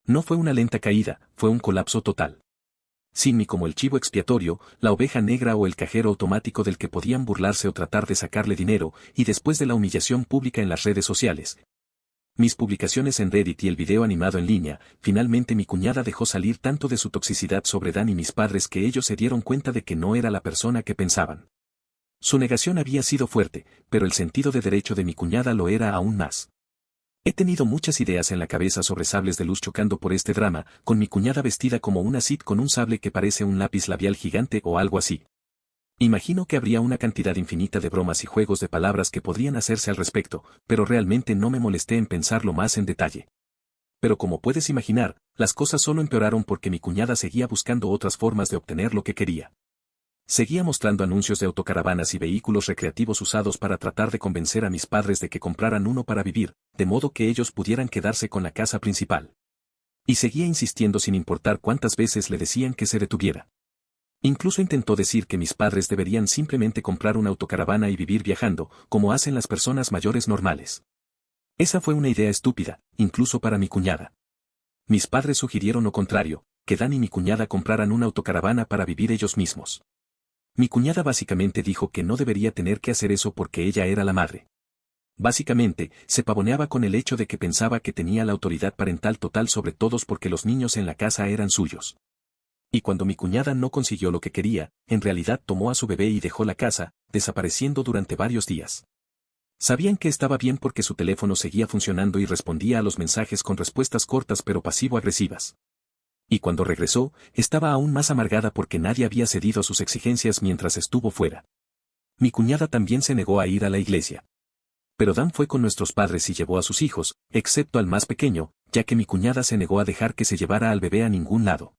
No fue una lenta caída, fue un colapso total. Sin mí como el chivo expiatorio, la oveja negra o el cajero automático del que podían burlarse o tratar de sacarle dinero, y después de la humillación pública en las redes sociales. Mis publicaciones en Reddit y el video animado en línea, finalmente mi cuñada dejó salir tanto de su toxicidad sobre Dan y mis padres que ellos se dieron cuenta de que no era la persona que pensaban. Su negación había sido fuerte, pero el sentido de derecho de mi cuñada lo era aún más. He tenido muchas ideas en la cabeza sobre sables de luz chocando por este drama, con mi cuñada vestida como una Sith con un sable que parece un lápiz labial gigante o algo así. Imagino que habría una cantidad infinita de bromas y juegos de palabras que podrían hacerse al respecto, pero realmente no me molesté en pensarlo más en detalle. Pero como puedes imaginar, las cosas solo empeoraron porque mi cuñada seguía buscando otras formas de obtener lo que quería. Seguía mostrando anuncios de autocaravanas y vehículos recreativos usados para tratar de convencer a mis padres de que compraran uno para vivir, de modo que ellos pudieran quedarse con la casa principal. Y seguía insistiendo sin importar cuántas veces le decían que se detuviera. Incluso intentó decir que mis padres deberían simplemente comprar una autocaravana y vivir viajando, como hacen las personas mayores normales. Esa fue una idea estúpida, incluso para mi cuñada. Mis padres sugirieron lo contrario, que Dan y mi cuñada compraran una autocaravana para vivir ellos mismos. Mi cuñada básicamente dijo que no debería tener que hacer eso porque ella era la madre. Básicamente, se pavoneaba con el hecho de que pensaba que tenía la autoridad parental total sobre todos porque los niños en la casa eran suyos. Y cuando mi cuñada no consiguió lo que quería, en realidad tomó a su bebé y dejó la casa, desapareciendo durante varios días. Sabían que estaba bien porque su teléfono seguía funcionando y respondía a los mensajes con respuestas cortas pero pasivo-agresivas. Y cuando regresó, estaba aún más amargada porque nadie había cedido a sus exigencias mientras estuvo fuera. Mi cuñada también se negó a ir a la iglesia. Pero Dan fue con nuestros padres y llevó a sus hijos, excepto al más pequeño, ya que mi cuñada se negó a dejar que se llevara al bebé a ningún lado.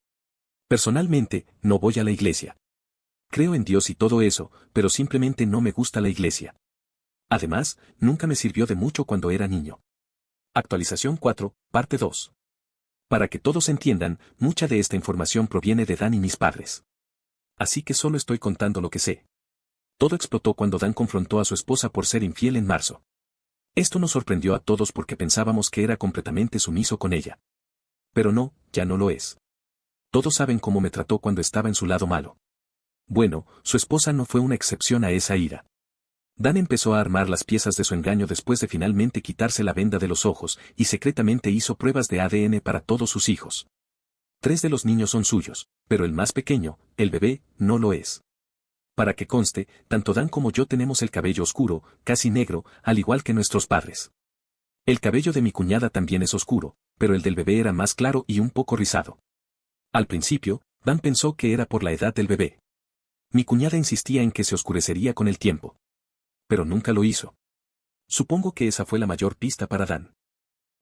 Personalmente, no voy a la iglesia. Creo en Dios y todo eso, pero simplemente no me gusta la iglesia. Además, nunca me sirvió de mucho cuando era niño. Actualización 4, parte 2. Para que todos entiendan, mucha de esta información proviene de Dan y mis padres. Así que solo estoy contando lo que sé. Todo explotó cuando Dan confrontó a su esposa por ser infiel en marzo. Esto nos sorprendió a todos porque pensábamos que era completamente sumiso con ella. Pero no, ya no lo es. Todos saben cómo me trató cuando estaba en su lado malo. Bueno, su esposa no fue una excepción a esa ira. Dan empezó a armar las piezas de su engaño después de finalmente quitarse la venda de los ojos, y secretamente hizo pruebas de ADN para todos sus hijos. 3 de los niños son suyos, pero el más pequeño, el bebé, no lo es. Para que conste, tanto Dan como yo tenemos el cabello oscuro, casi negro, al igual que nuestros padres. El cabello de mi cuñada también es oscuro, pero el del bebé era más claro y un poco rizado. Al principio, Dan pensó que era por la edad del bebé. Mi cuñada insistía en que se oscurecería con el tiempo. Pero nunca lo hizo. Supongo que esa fue la mayor pista para Dan.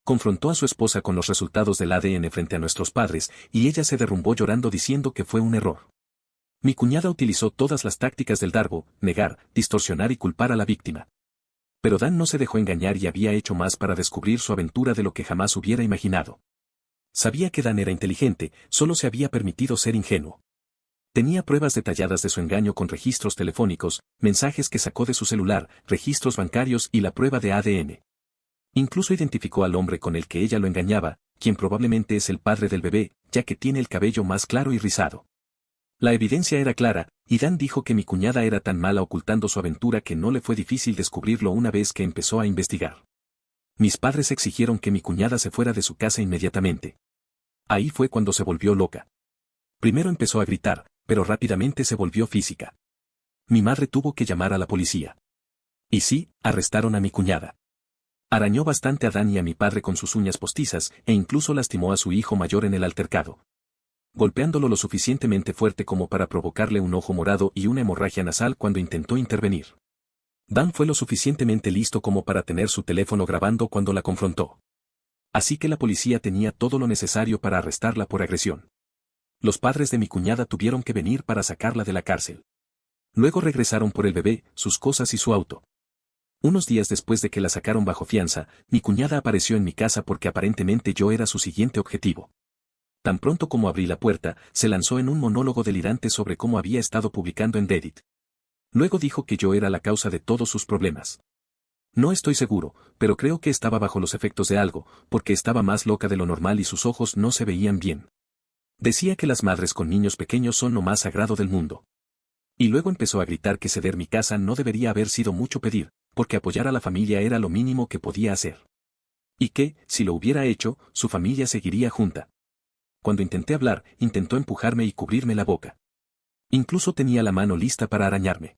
Confrontó a su esposa con los resultados del ADN frente a nuestros padres, y ella se derrumbó llorando diciendo que fue un error. Mi cuñada utilizó todas las tácticas del Darbo, negar, distorsionar y culpar a la víctima. Pero Dan no se dejó engañar y había hecho más para descubrir su aventura de lo que jamás hubiera imaginado. Sabía que Dan era inteligente, solo se había permitido ser ingenuo. Tenía pruebas detalladas de su engaño con registros telefónicos, mensajes que sacó de su celular, registros bancarios y la prueba de ADN. Incluso identificó al hombre con el que ella lo engañaba, quien probablemente es el padre del bebé, ya que tiene el cabello más claro y rizado. La evidencia era clara, y Dan dijo que mi cuñada era tan mala ocultando su aventura que no le fue difícil descubrirlo una vez que empezó a investigar. Mis padres exigieron que mi cuñada se fuera de su casa inmediatamente. Ahí fue cuando se volvió loca. Primero empezó a gritar, pero rápidamente se volvió física. Mi madre tuvo que llamar a la policía. Y sí, arrestaron a mi cuñada. Arañó bastante a Dan y a mi padre con sus uñas postizas, e incluso lastimó a su hijo mayor en el altercado. Golpeándolo lo suficientemente fuerte como para provocarle un ojo morado y una hemorragia nasal cuando intentó intervenir. Dan fue lo suficientemente listo como para tener su teléfono grabando cuando la confrontó. Así que la policía tenía todo lo necesario para arrestarla por agresión. Los padres de mi cuñada tuvieron que venir para sacarla de la cárcel. Luego regresaron por el bebé, sus cosas y su auto. Unos días después de que la sacaron bajo fianza, mi cuñada apareció en mi casa porque aparentemente yo era su siguiente objetivo. Tan pronto como abrí la puerta, se lanzó en un monólogo delirante sobre cómo había estado publicando en Reddit. Luego dijo que yo era la causa de todos sus problemas. No estoy seguro, pero creo que estaba bajo los efectos de algo, porque estaba más loca de lo normal y sus ojos no se veían bien. Decía que las madres con niños pequeños son lo más sagrado del mundo. Y luego empezó a gritar que ceder mi casa no debería haber sido mucho pedir, porque apoyar a la familia era lo mínimo que podía hacer. Y que, si lo hubiera hecho, su familia seguiría junta. Cuando intenté hablar, intentó empujarme y cubrirme la boca. Incluso tenía la mano lista para arañarme.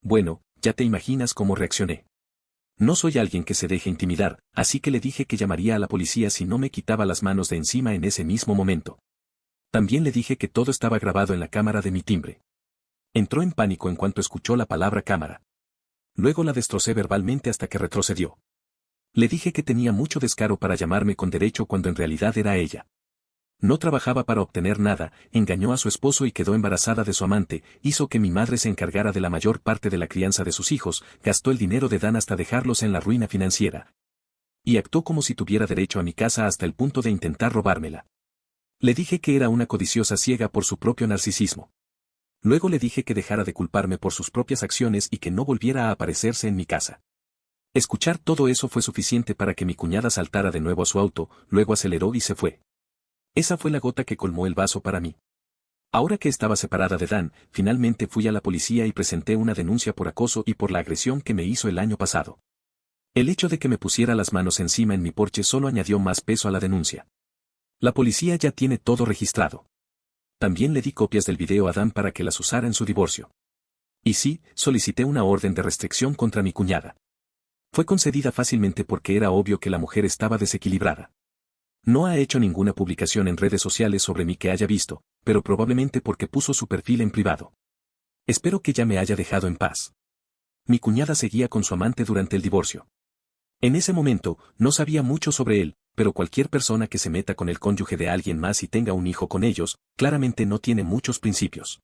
Bueno, ya te imaginas cómo reaccioné. No soy alguien que se deje intimidar, así que le dije que llamaría a la policía si no me quitaba las manos de encima en ese mismo momento. También le dije que todo estaba grabado en la cámara de mi timbre. Entró en pánico en cuanto escuchó la palabra cámara. Luego la destrocé verbalmente hasta que retrocedió. Le dije que tenía mucho descaro para llamarme con derecho cuando en realidad era ella. No trabajaba para obtener nada, engañó a su esposo y quedó embarazada de su amante, hizo que mi madre se encargara de la mayor parte de la crianza de sus hijos, gastó el dinero de Dan hasta dejarlos en la ruina financiera. Y actuó como si tuviera derecho a mi casa hasta el punto de intentar robármela. Le dije que era una codiciosa ciega por su propio narcisismo. Luego le dije que dejara de culparme por sus propias acciones y que no volviera a aparecerse en mi casa. Escuchar todo eso fue suficiente para que mi cuñada saltara de nuevo a su auto, luego aceleró y se fue. Esa fue la gota que colmó el vaso para mí. Ahora que estaba separada de Dan, finalmente fui a la policía y presenté una denuncia por acoso y por la agresión que me hizo el año pasado. El hecho de que me pusiera las manos encima en mi porche solo añadió más peso a la denuncia. La policía ya tiene todo registrado. También le di copias del video a Dan para que las usara en su divorcio. Y sí, solicité una orden de restricción contra mi cuñada. Fue concedida fácilmente porque era obvio que la mujer estaba desequilibrada. No ha hecho ninguna publicación en redes sociales sobre mí que haya visto, pero probablemente porque puso su perfil en privado. Espero que ya me haya dejado en paz. Mi cuñada seguía con su amante durante el divorcio. En ese momento, no sabía mucho sobre él, pero cualquier persona que se meta con el cónyuge de alguien más y tenga un hijo con ellos, claramente no tiene muchos principios.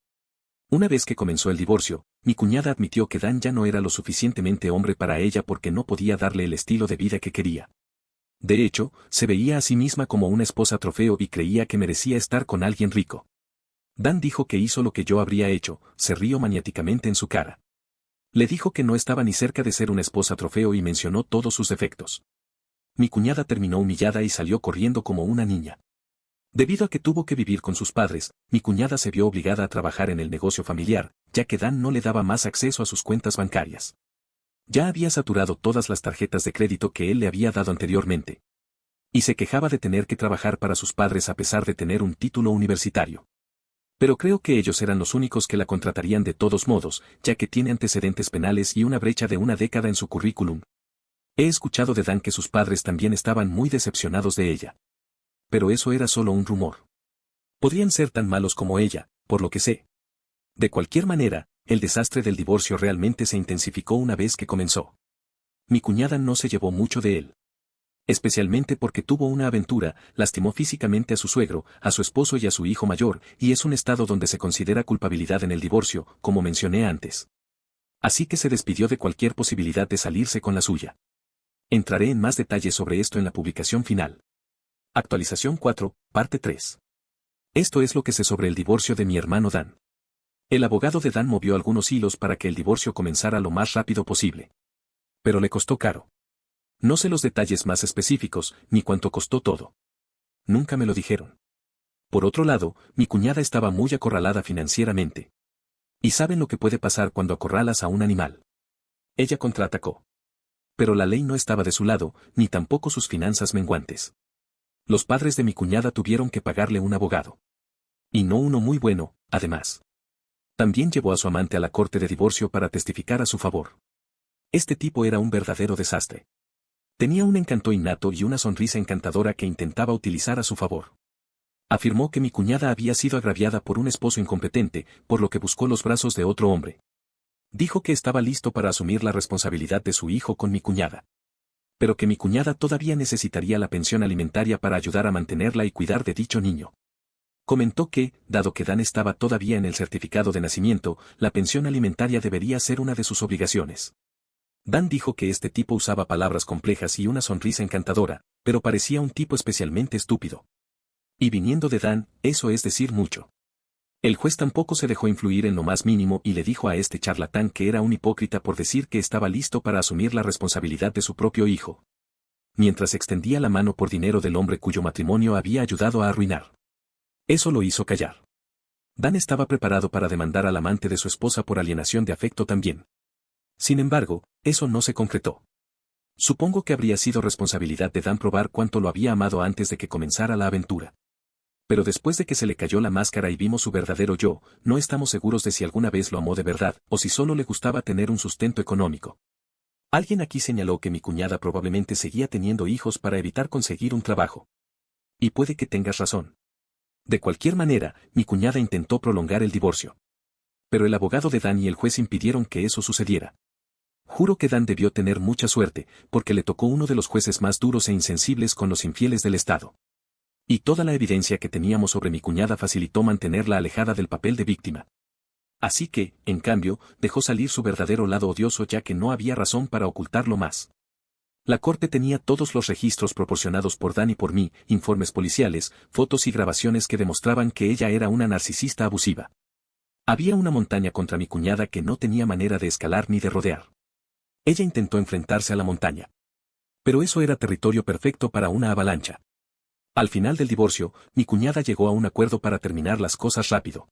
Una vez que comenzó el divorcio, mi cuñada admitió que Dan ya no era lo suficientemente hombre para ella porque no podía darle el estilo de vida que quería. De hecho, se veía a sí misma como una esposa trofeo y creía que merecía estar con alguien rico. Dan dijo que hizo lo que yo habría hecho, se rió maniáticamente en su cara. Le dijo que no estaba ni cerca de ser una esposa trofeo y mencionó todos sus defectos. Mi cuñada terminó humillada y salió corriendo como una niña. Debido a que tuvo que vivir con sus padres, mi cuñada se vio obligada a trabajar en el negocio familiar, ya que Dan no le daba más acceso a sus cuentas bancarias. Ya había saturado todas las tarjetas de crédito que él le había dado anteriormente. Y se quejaba de tener que trabajar para sus padres a pesar de tener un título universitario. Pero creo que ellos eran los únicos que la contratarían de todos modos, ya que tiene antecedentes penales y una brecha de una década en su currículum. He escuchado de Dan que sus padres también estaban muy decepcionados de ella. Pero eso era solo un rumor. Podrían ser tan malos como ella, por lo que sé. De cualquier manera, el desastre del divorcio realmente se intensificó una vez que comenzó. Mi cuñada no se llevó mucho de él. Especialmente porque tuvo una aventura, lastimó físicamente a su suegro, a su esposo y a su hijo mayor, y es un estado donde se considera culpabilidad en el divorcio, como mencioné antes. Así que se despidió de cualquier posibilidad de salirse con la suya. Entraré en más detalles sobre esto en la publicación final. Actualización 4, parte 3. Esto es lo que sé sobre el divorcio de mi hermano Dan. El abogado de Dan movió algunos hilos para que el divorcio comenzara lo más rápido posible. Pero le costó caro. No sé los detalles más específicos, ni cuánto costó todo. Nunca me lo dijeron. Por otro lado, mi cuñada estaba muy acorralada financieramente. ¿Y saben lo que puede pasar cuando acorralas a un animal? Ella contraatacó. Pero la ley no estaba de su lado, ni tampoco sus finanzas menguantes. Los padres de mi cuñada tuvieron que pagarle un abogado. Y no uno muy bueno, además. También llevó a su amante a la corte de divorcio para testificar a su favor. Este tipo era un verdadero desastre. Tenía un encanto innato y una sonrisa encantadora que intentaba utilizar a su favor. Afirmó que mi cuñada había sido agraviada por un esposo incompetente, por lo que buscó los brazos de otro hombre. Dijo que estaba listo para asumir la responsabilidad de su hijo con mi cuñada. Pero que mi cuñada todavía necesitaría la pensión alimentaria para ayudar a mantenerla y cuidar de dicho niño. Comentó que, dado que Dan estaba todavía en el certificado de nacimiento, la pensión alimentaria debería ser una de sus obligaciones. Dan dijo que este tipo usaba palabras complejas y una sonrisa encantadora, pero parecía un tipo especialmente estúpido. Y viniendo de Dan, eso es decir mucho. El juez tampoco se dejó influir en lo más mínimo y le dijo a este charlatán que era un hipócrita por decir que estaba listo para asumir la responsabilidad de su propio hijo. Mientras extendía la mano por dinero del hombre cuyo matrimonio había ayudado a arruinar. Eso lo hizo callar. Dan estaba preparado para demandar al amante de su esposa por alienación de afecto también. Sin embargo, eso no se concretó. Supongo que habría sido responsabilidad de Dan probar cuánto lo había amado antes de que comenzara la aventura. Pero después de que se le cayó la máscara y vimos su verdadero yo, no estamos seguros de si alguna vez lo amó de verdad, o si solo le gustaba tener un sustento económico. Alguien aquí señaló que mi cuñada probablemente seguía teniendo hijos para evitar conseguir un trabajo. Y puede que tengas razón. De cualquier manera, mi cuñada intentó prolongar el divorcio. Pero el abogado de Dan y el juez impidieron que eso sucediera. Juro que Dan debió tener mucha suerte, porque le tocó uno de los jueces más duros e insensibles con los infieles del Estado. Y toda la evidencia que teníamos sobre mi cuñada facilitó mantenerla alejada del papel de víctima. Así que, en cambio, dejó salir su verdadero lado odioso ya que no había razón para ocultarlo más. La corte tenía todos los registros proporcionados por Dan y por mí, informes policiales, fotos y grabaciones que demostraban que ella era una narcisista abusiva. Había una montaña contra mi cuñada que no tenía manera de escalar ni de rodear. Ella intentó enfrentarse a la montaña. Pero eso era territorio perfecto para una avalancha. Al final del divorcio, mi cuñada llegó a un acuerdo para terminar las cosas rápido.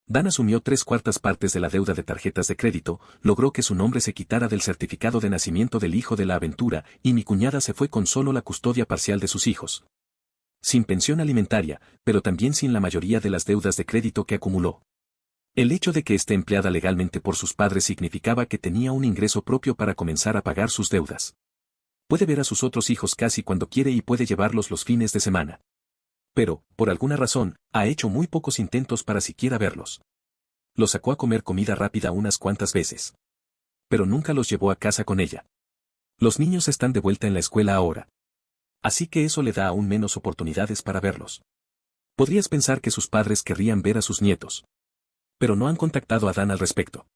Dan asumió 3/4 partes de la deuda de tarjetas de crédito, logró que su nombre se quitara del certificado de nacimiento del hijo de la aventura, y mi cuñada se fue con solo la custodia parcial de sus hijos. Sin pensión alimentaria, pero también sin la mayoría de las deudas de crédito que acumuló. El hecho de que esté empleada legalmente por sus padres significaba que tenía un ingreso propio para comenzar a pagar sus deudas. Puede ver a sus otros hijos casi cuando quiere y puede llevarlos los fines de semana. Pero, por alguna razón, ha hecho muy pocos intentos para siquiera verlos. Los sacó a comer comida rápida unas cuantas veces. Pero nunca los llevó a casa con ella. Los niños están de vuelta en la escuela ahora. Así que eso le da aún menos oportunidades para verlos. Podrías pensar que sus padres querrían ver a sus nietos. Pero no han contactado a Dan al respecto.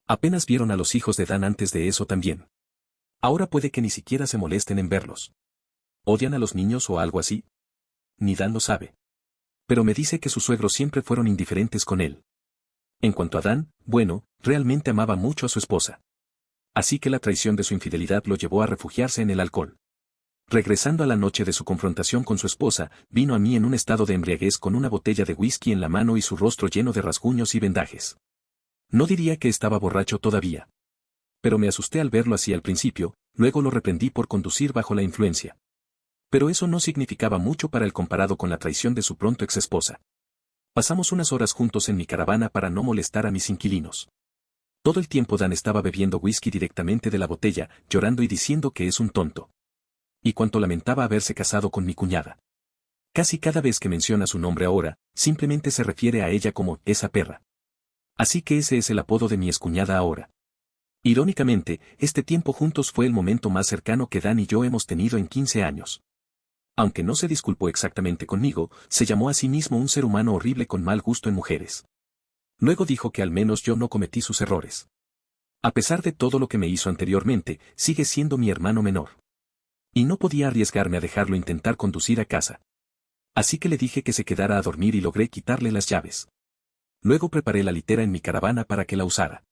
Apenas vieron a los hijos de Dan antes de eso también. Ahora puede que ni siquiera se molesten en verlos. ¿Odian a los niños o algo así? Ni Dan lo sabe. Pero me dice que sus suegros siempre fueron indiferentes con él. En cuanto a Dan, bueno, realmente amaba mucho a su esposa. Así que la traición de su infidelidad lo llevó a refugiarse en el alcohol. Regresando a la noche de su confrontación con su esposa, vino a mí en un estado de embriaguez con una botella de whisky en la mano y su rostro lleno de rasguños y vendajes. No diría que estaba borracho todavía. Pero me asusté al verlo así al principio, luego lo reprendí por conducir bajo la influencia. Pero eso no significaba mucho para él comparado con la traición de su pronto exesposa. Pasamos unas horas juntos en mi caravana para no molestar a mis inquilinos. Todo el tiempo Dan estaba bebiendo whisky directamente de la botella, llorando y diciendo que es un tonto. Y cuánto lamentaba haberse casado con mi cuñada. Casi cada vez que menciona su nombre ahora, simplemente se refiere a ella como esa perra. Así que ese es el apodo de mi excuñada ahora. Irónicamente, este tiempo juntos fue el momento más cercano que Dan y yo hemos tenido en 15 años. Aunque no se disculpó exactamente conmigo, se llamó a sí mismo un ser humano horrible con mal gusto en mujeres. Luego dijo que al menos yo no cometí sus errores. A pesar de todo lo que me hizo anteriormente, sigue siendo mi hermano menor. Y no podía arriesgarme a dejarlo intentar conducir a casa. Así que le dije que se quedara a dormir y logré quitarle las llaves. Luego preparé la litera en mi caravana para que la usara.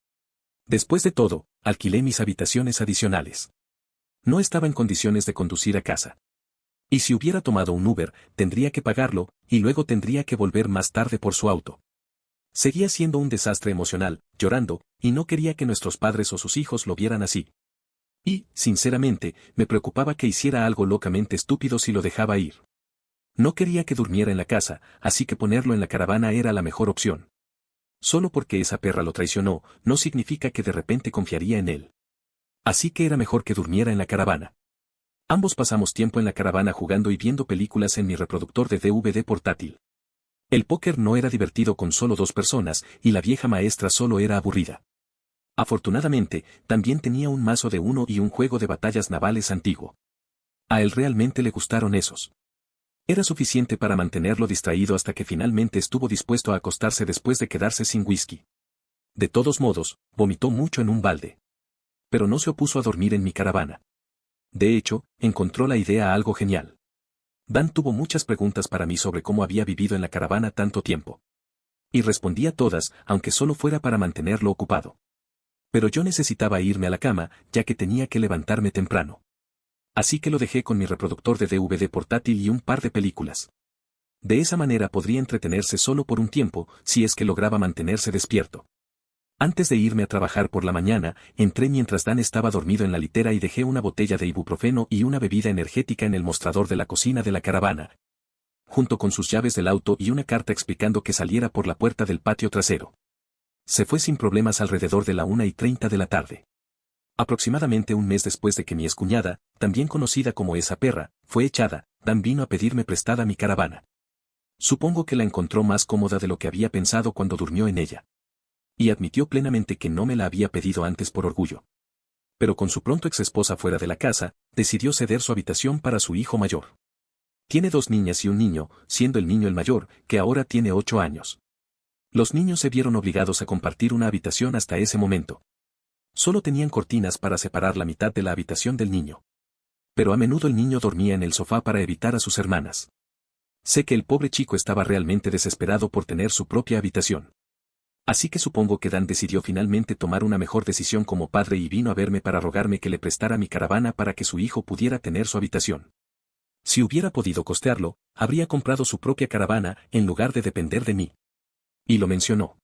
Después de todo, alquilé mis habitaciones adicionales. No estaba en condiciones de conducir a casa. Y si hubiera tomado un Uber, tendría que pagarlo, y luego tendría que volver más tarde por su auto. Seguía siendo un desastre emocional, llorando, y no quería que nuestros padres o sus hijos lo vieran así. Y, sinceramente, me preocupaba que hiciera algo locamente estúpido si lo dejaba ir. No quería que durmiera en la casa, así que ponerlo en la caravana era la mejor opción. Solo porque esa perra lo traicionó, no significa que de repente confiaría en él. Así que era mejor que durmiera en la caravana. Ambos pasamos tiempo en la caravana jugando y viendo películas en mi reproductor de DVD portátil. El póker no era divertido con solo 2 personas, y la vieja maestra solo era aburrida. Afortunadamente, también tenía un mazo de uno y un juego de batallas navales antiguo. A él realmente le gustaron esos. Era suficiente para mantenerlo distraído hasta que finalmente estuvo dispuesto a acostarse después de quedarse sin whisky. De todos modos, vomitó mucho en un balde. Pero no se opuso a dormir en mi caravana. De hecho, encontró la idea algo genial. Dan tuvo muchas preguntas para mí sobre cómo había vivido en la caravana tanto tiempo. Y respondía todas, aunque solo fuera para mantenerlo ocupado. Pero yo necesitaba irme a la cama, ya que tenía que levantarme temprano. Así que lo dejé con mi reproductor de DVD portátil y un par de películas. De esa manera podría entretenerse solo por un tiempo, si es que lograba mantenerse despierto. Antes de irme a trabajar por la mañana, entré mientras Dan estaba dormido en la litera y dejé una botella de ibuprofeno y una bebida energética en el mostrador de la cocina de la caravana, junto con sus llaves del auto y una carta explicando que saliera por la puerta del patio trasero. Se fue sin problemas alrededor de la 1:30 de la tarde. Aproximadamente un mes después de que mi excuñada, también conocida como esa perra, fue echada, Dan vino a pedirme prestada mi caravana. Supongo que la encontró más cómoda de lo que había pensado cuando durmió en ella. Y admitió plenamente que no me la había pedido antes por orgullo. Pero con su pronto exesposa fuera de la casa, decidió ceder su habitación para su hijo mayor. Tiene 2 niñas y un niño, siendo el niño el mayor, que ahora tiene 8 años. Los niños se vieron obligados a compartir una habitación hasta ese momento. Solo tenían cortinas para separar la mitad de la habitación del niño. Pero a menudo el niño dormía en el sofá para evitar a sus hermanas. Sé que el pobre chico estaba realmente desesperado por tener su propia habitación. Así que supongo que Dan decidió finalmente tomar una mejor decisión como padre y vino a verme para rogarme que le prestara mi caravana para que su hijo pudiera tener su habitación. Si hubiera podido costearlo, habría comprado su propia caravana en lugar de depender de mí. Y lo mencionó.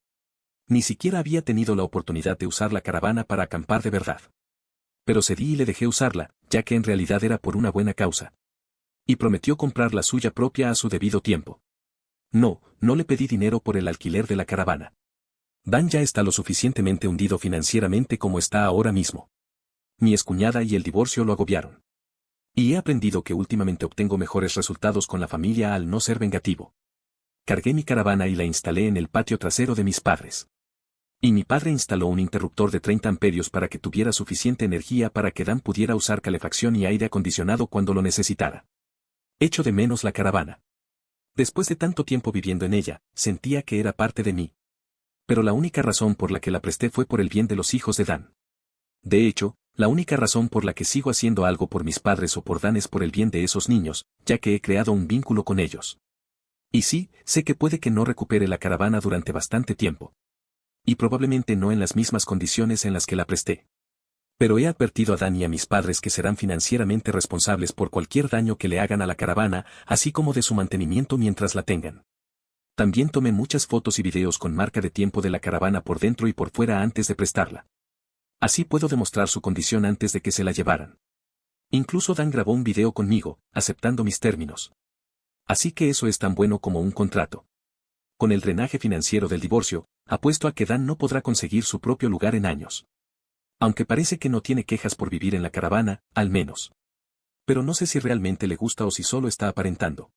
Ni siquiera había tenido la oportunidad de usar la caravana para acampar de verdad. Pero cedí y le dejé usarla, ya que en realidad era por una buena causa. Y prometió comprar la suya propia a su debido tiempo. No le pedí dinero por el alquiler de la caravana. Dan ya está lo suficientemente hundido financieramente como está ahora mismo. Mi excuñada y el divorcio lo agobiaron. Y he aprendido que últimamente obtengo mejores resultados con la familia al no ser vengativo. Cargué mi caravana y la instalé en el patio trasero de mis padres. Y mi padre instaló un interruptor de 30 amperios para que tuviera suficiente energía para que Dan pudiera usar calefacción y aire acondicionado cuando lo necesitara. Echo de menos la caravana. Después de tanto tiempo viviendo en ella, sentía que era parte de mí. Pero la única razón por la que la presté fue por el bien de los hijos de Dan. De hecho, la única razón por la que sigo haciendo algo por mis padres o por Dan es por el bien de esos niños, ya que he creado un vínculo con ellos. Y sí, sé que puede que no recupere la caravana durante bastante tiempo. Y probablemente no en las mismas condiciones en las que la presté. Pero he advertido a Dan y a mis padres que serán financieramente responsables por cualquier daño que le hagan a la caravana, así como de su mantenimiento mientras la tengan. También tomé muchas fotos y videos con marca de tiempo de la caravana por dentro y por fuera antes de prestarla. Así puedo demostrar su condición antes de que se la llevaran. Incluso Dan grabó un video conmigo, aceptando mis términos. Así que eso es tan bueno como un contrato. Con el drenaje financiero del divorcio, apuesto a que Dan no podrá conseguir su propio lugar en años. Aunque parece que no tiene quejas por vivir en la caravana, al menos. Pero no sé si realmente le gusta o si solo está aparentando.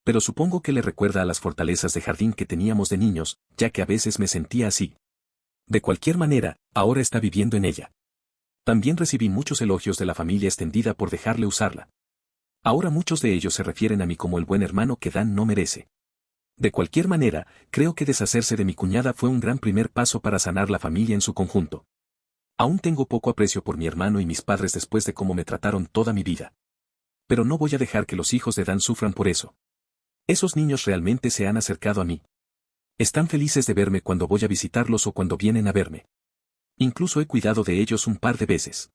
Pero supongo que le recuerda a las fortalezas de jardín que teníamos de niños, ya que a veces me sentía así. De cualquier manera, ahora está viviendo en ella. También recibí muchos elogios de la familia extendida por dejarle usarla. Ahora muchos de ellos se refieren a mí como el buen hermano que Dan no merece. De cualquier manera, creo que deshacerse de mi cuñada fue un gran primer paso para sanar la familia en su conjunto. Aún tengo poco aprecio por mi hermano y mis padres después de cómo me trataron toda mi vida. Pero no voy a dejar que los hijos de Dan sufran por eso. Esos niños realmente se han acercado a mí. Están felices de verme cuando voy a visitarlos o cuando vienen a verme. Incluso he cuidado de ellos un par de veces.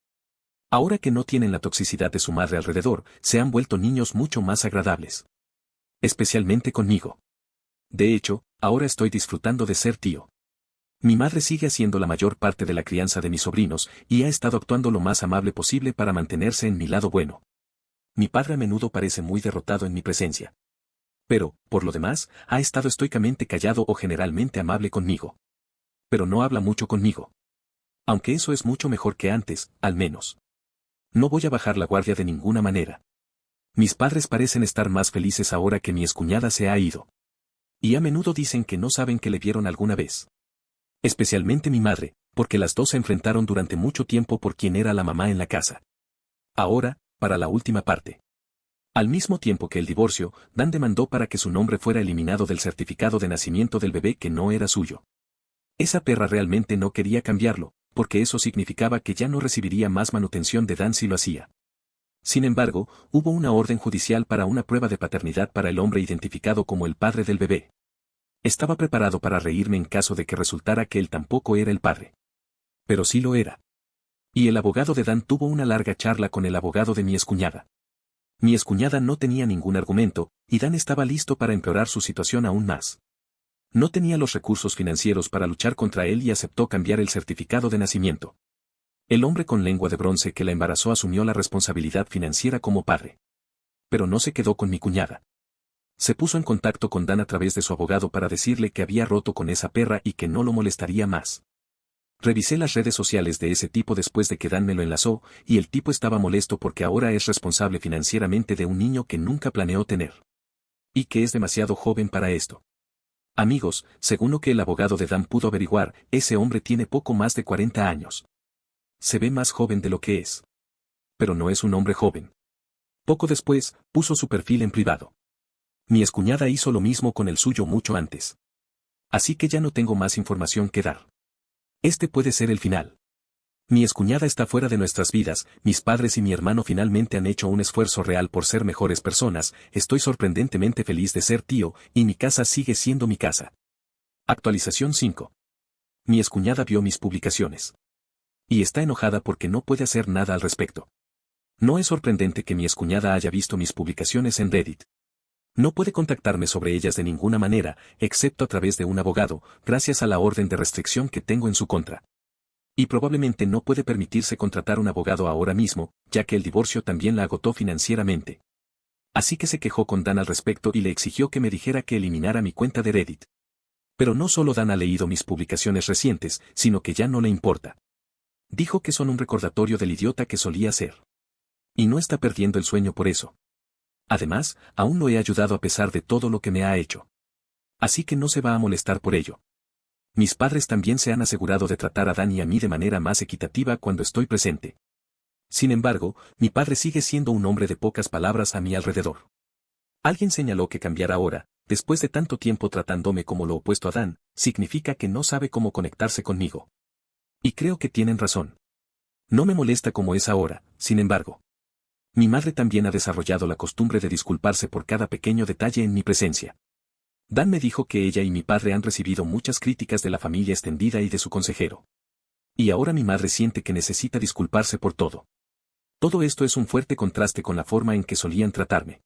Ahora que no tienen la toxicidad de su madre alrededor, se han vuelto niños mucho más agradables. Especialmente conmigo. De hecho, ahora estoy disfrutando de ser tío. Mi madre sigue haciendo la mayor parte de la crianza de mis sobrinos y ha estado actuando lo más amable posible para mantenerse en mi lado bueno. Mi padre a menudo parece muy derrotado en mi presencia. Pero, por lo demás, ha estado estoicamente callado o generalmente amable conmigo. Pero no habla mucho conmigo. Aunque eso es mucho mejor que antes, al menos. No voy a bajar la guardia de ninguna manera. Mis padres parecen estar más felices ahora que mi excuñada se ha ido. Y a menudo dicen que no saben que le vieron alguna vez. Especialmente mi madre, porque las dos se enfrentaron durante mucho tiempo por quién era la mamá en la casa. Ahora, para la última parte. Al mismo tiempo que el divorcio, Dan demandó para que su nombre fuera eliminado del certificado de nacimiento del bebé que no era suyo. Esa perra realmente no quería cambiarlo, porque eso significaba que ya no recibiría más manutención de Dan si lo hacía. Sin embargo, hubo una orden judicial para una prueba de paternidad para el hombre identificado como el padre del bebé. Estaba preparado para reírme en caso de que resultara que él tampoco era el padre. Pero sí lo era. Y el abogado de Dan tuvo una larga charla con el abogado de mi excuñada. Mi excuñada no tenía ningún argumento, y Dan estaba listo para empeorar su situación aún más. No tenía los recursos financieros para luchar contra él y aceptó cambiar el certificado de nacimiento. El hombre con lengua de bronce que la embarazó asumió la responsabilidad financiera como padre. Pero no se quedó con mi cuñada. Se puso en contacto con Dan a través de su abogado para decirle que había roto con esa perra y que no lo molestaría más. Revisé las redes sociales de ese tipo después de que Dan me lo enlazó, y el tipo estaba molesto porque ahora es responsable financieramente de un niño que nunca planeó tener. Y que es demasiado joven para esto. Amigos, según lo que el abogado de Dan pudo averiguar, ese hombre tiene poco más de 40 años. Se ve más joven de lo que es. Pero no es un hombre joven. Poco después, puso su perfil en privado. Mi excuñada hizo lo mismo con el suyo mucho antes. Así que ya no tengo más información que dar. Este puede ser el final. Mi excuñada está fuera de nuestras vidas, mis padres y mi hermano finalmente han hecho un esfuerzo real por ser mejores personas, estoy sorprendentemente feliz de ser tío, y mi casa sigue siendo mi casa. Actualización 5. Mi excuñada vio mis publicaciones. Y está enojada porque no puede hacer nada al respecto. No es sorprendente que mi excuñada haya visto mis publicaciones en Reddit. No puede contactarme sobre ellas de ninguna manera, excepto a través de un abogado, gracias a la orden de restricción que tengo en su contra. Y probablemente no puede permitirse contratar un abogado ahora mismo, ya que el divorcio también la agotó financieramente. Así que se quejó con Dan al respecto y le exigió que me dijera que eliminara mi cuenta de Reddit. Pero no solo Dan ha leído mis publicaciones recientes, sino que ya no le importa. Dijo que son un recordatorio del idiota que solía ser. Y no está perdiendo el sueño por eso. Además, aún lo he ayudado a pesar de todo lo que me ha hecho. Así que no se va a molestar por ello. Mis padres también se han asegurado de tratar a Dan y a mí de manera más equitativa cuando estoy presente. Sin embargo, mi padre sigue siendo un hombre de pocas palabras a mi alrededor. Alguien señaló que cambiar ahora, después de tanto tiempo tratándome como lo opuesto a Dan, significa que no sabe cómo conectarse conmigo. Y creo que tienen razón. No me molesta como es ahora, sin embargo. Mi madre también ha desarrollado la costumbre de disculparse por cada pequeño detalle en mi presencia. Dan me dijo que ella y mi padre han recibido muchas críticas de la familia extendida y de su consejero. Y ahora mi madre siente que necesita disculparse por todo. Todo esto es un fuerte contraste con la forma en que solían tratarme.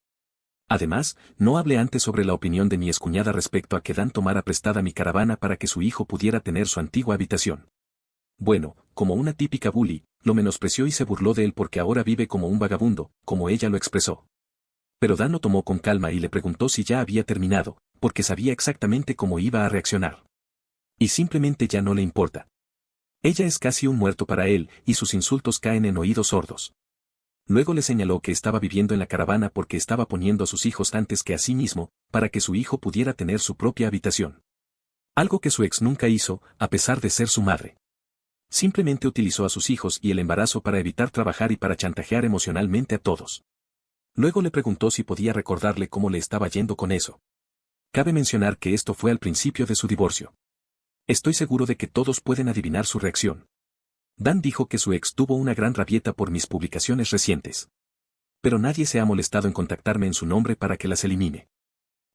Además, no hablé antes sobre la opinión de mi excuñada respecto a que Dan tomara prestada mi caravana para que su hijo pudiera tener su antigua habitación. Bueno, como una típica bully, lo menospreció y se burló de él porque ahora vive como un vagabundo, como ella lo expresó. Pero Dan lo tomó con calma y le preguntó si ya había terminado, porque sabía exactamente cómo iba a reaccionar. Y simplemente ya no le importa. Ella es casi un muerto para él, y sus insultos caen en oídos sordos. Luego le señaló que estaba viviendo en la caravana porque estaba poniendo a sus hijos antes que a sí mismo, para que su hijo pudiera tener su propia habitación. Algo que su ex nunca hizo, a pesar de ser su madre. Simplemente utilizó a sus hijos y el embarazo para evitar trabajar y para chantajear emocionalmente a todos. Luego le preguntó si podía recordarle cómo le estaba yendo con eso. Cabe mencionar que esto fue al principio de su divorcio. Estoy seguro de que todos pueden adivinar su reacción. Dan dijo que su ex tuvo una gran rabieta por mis publicaciones recientes. Pero nadie se ha molestado en contactarme en su nombre para que las elimine.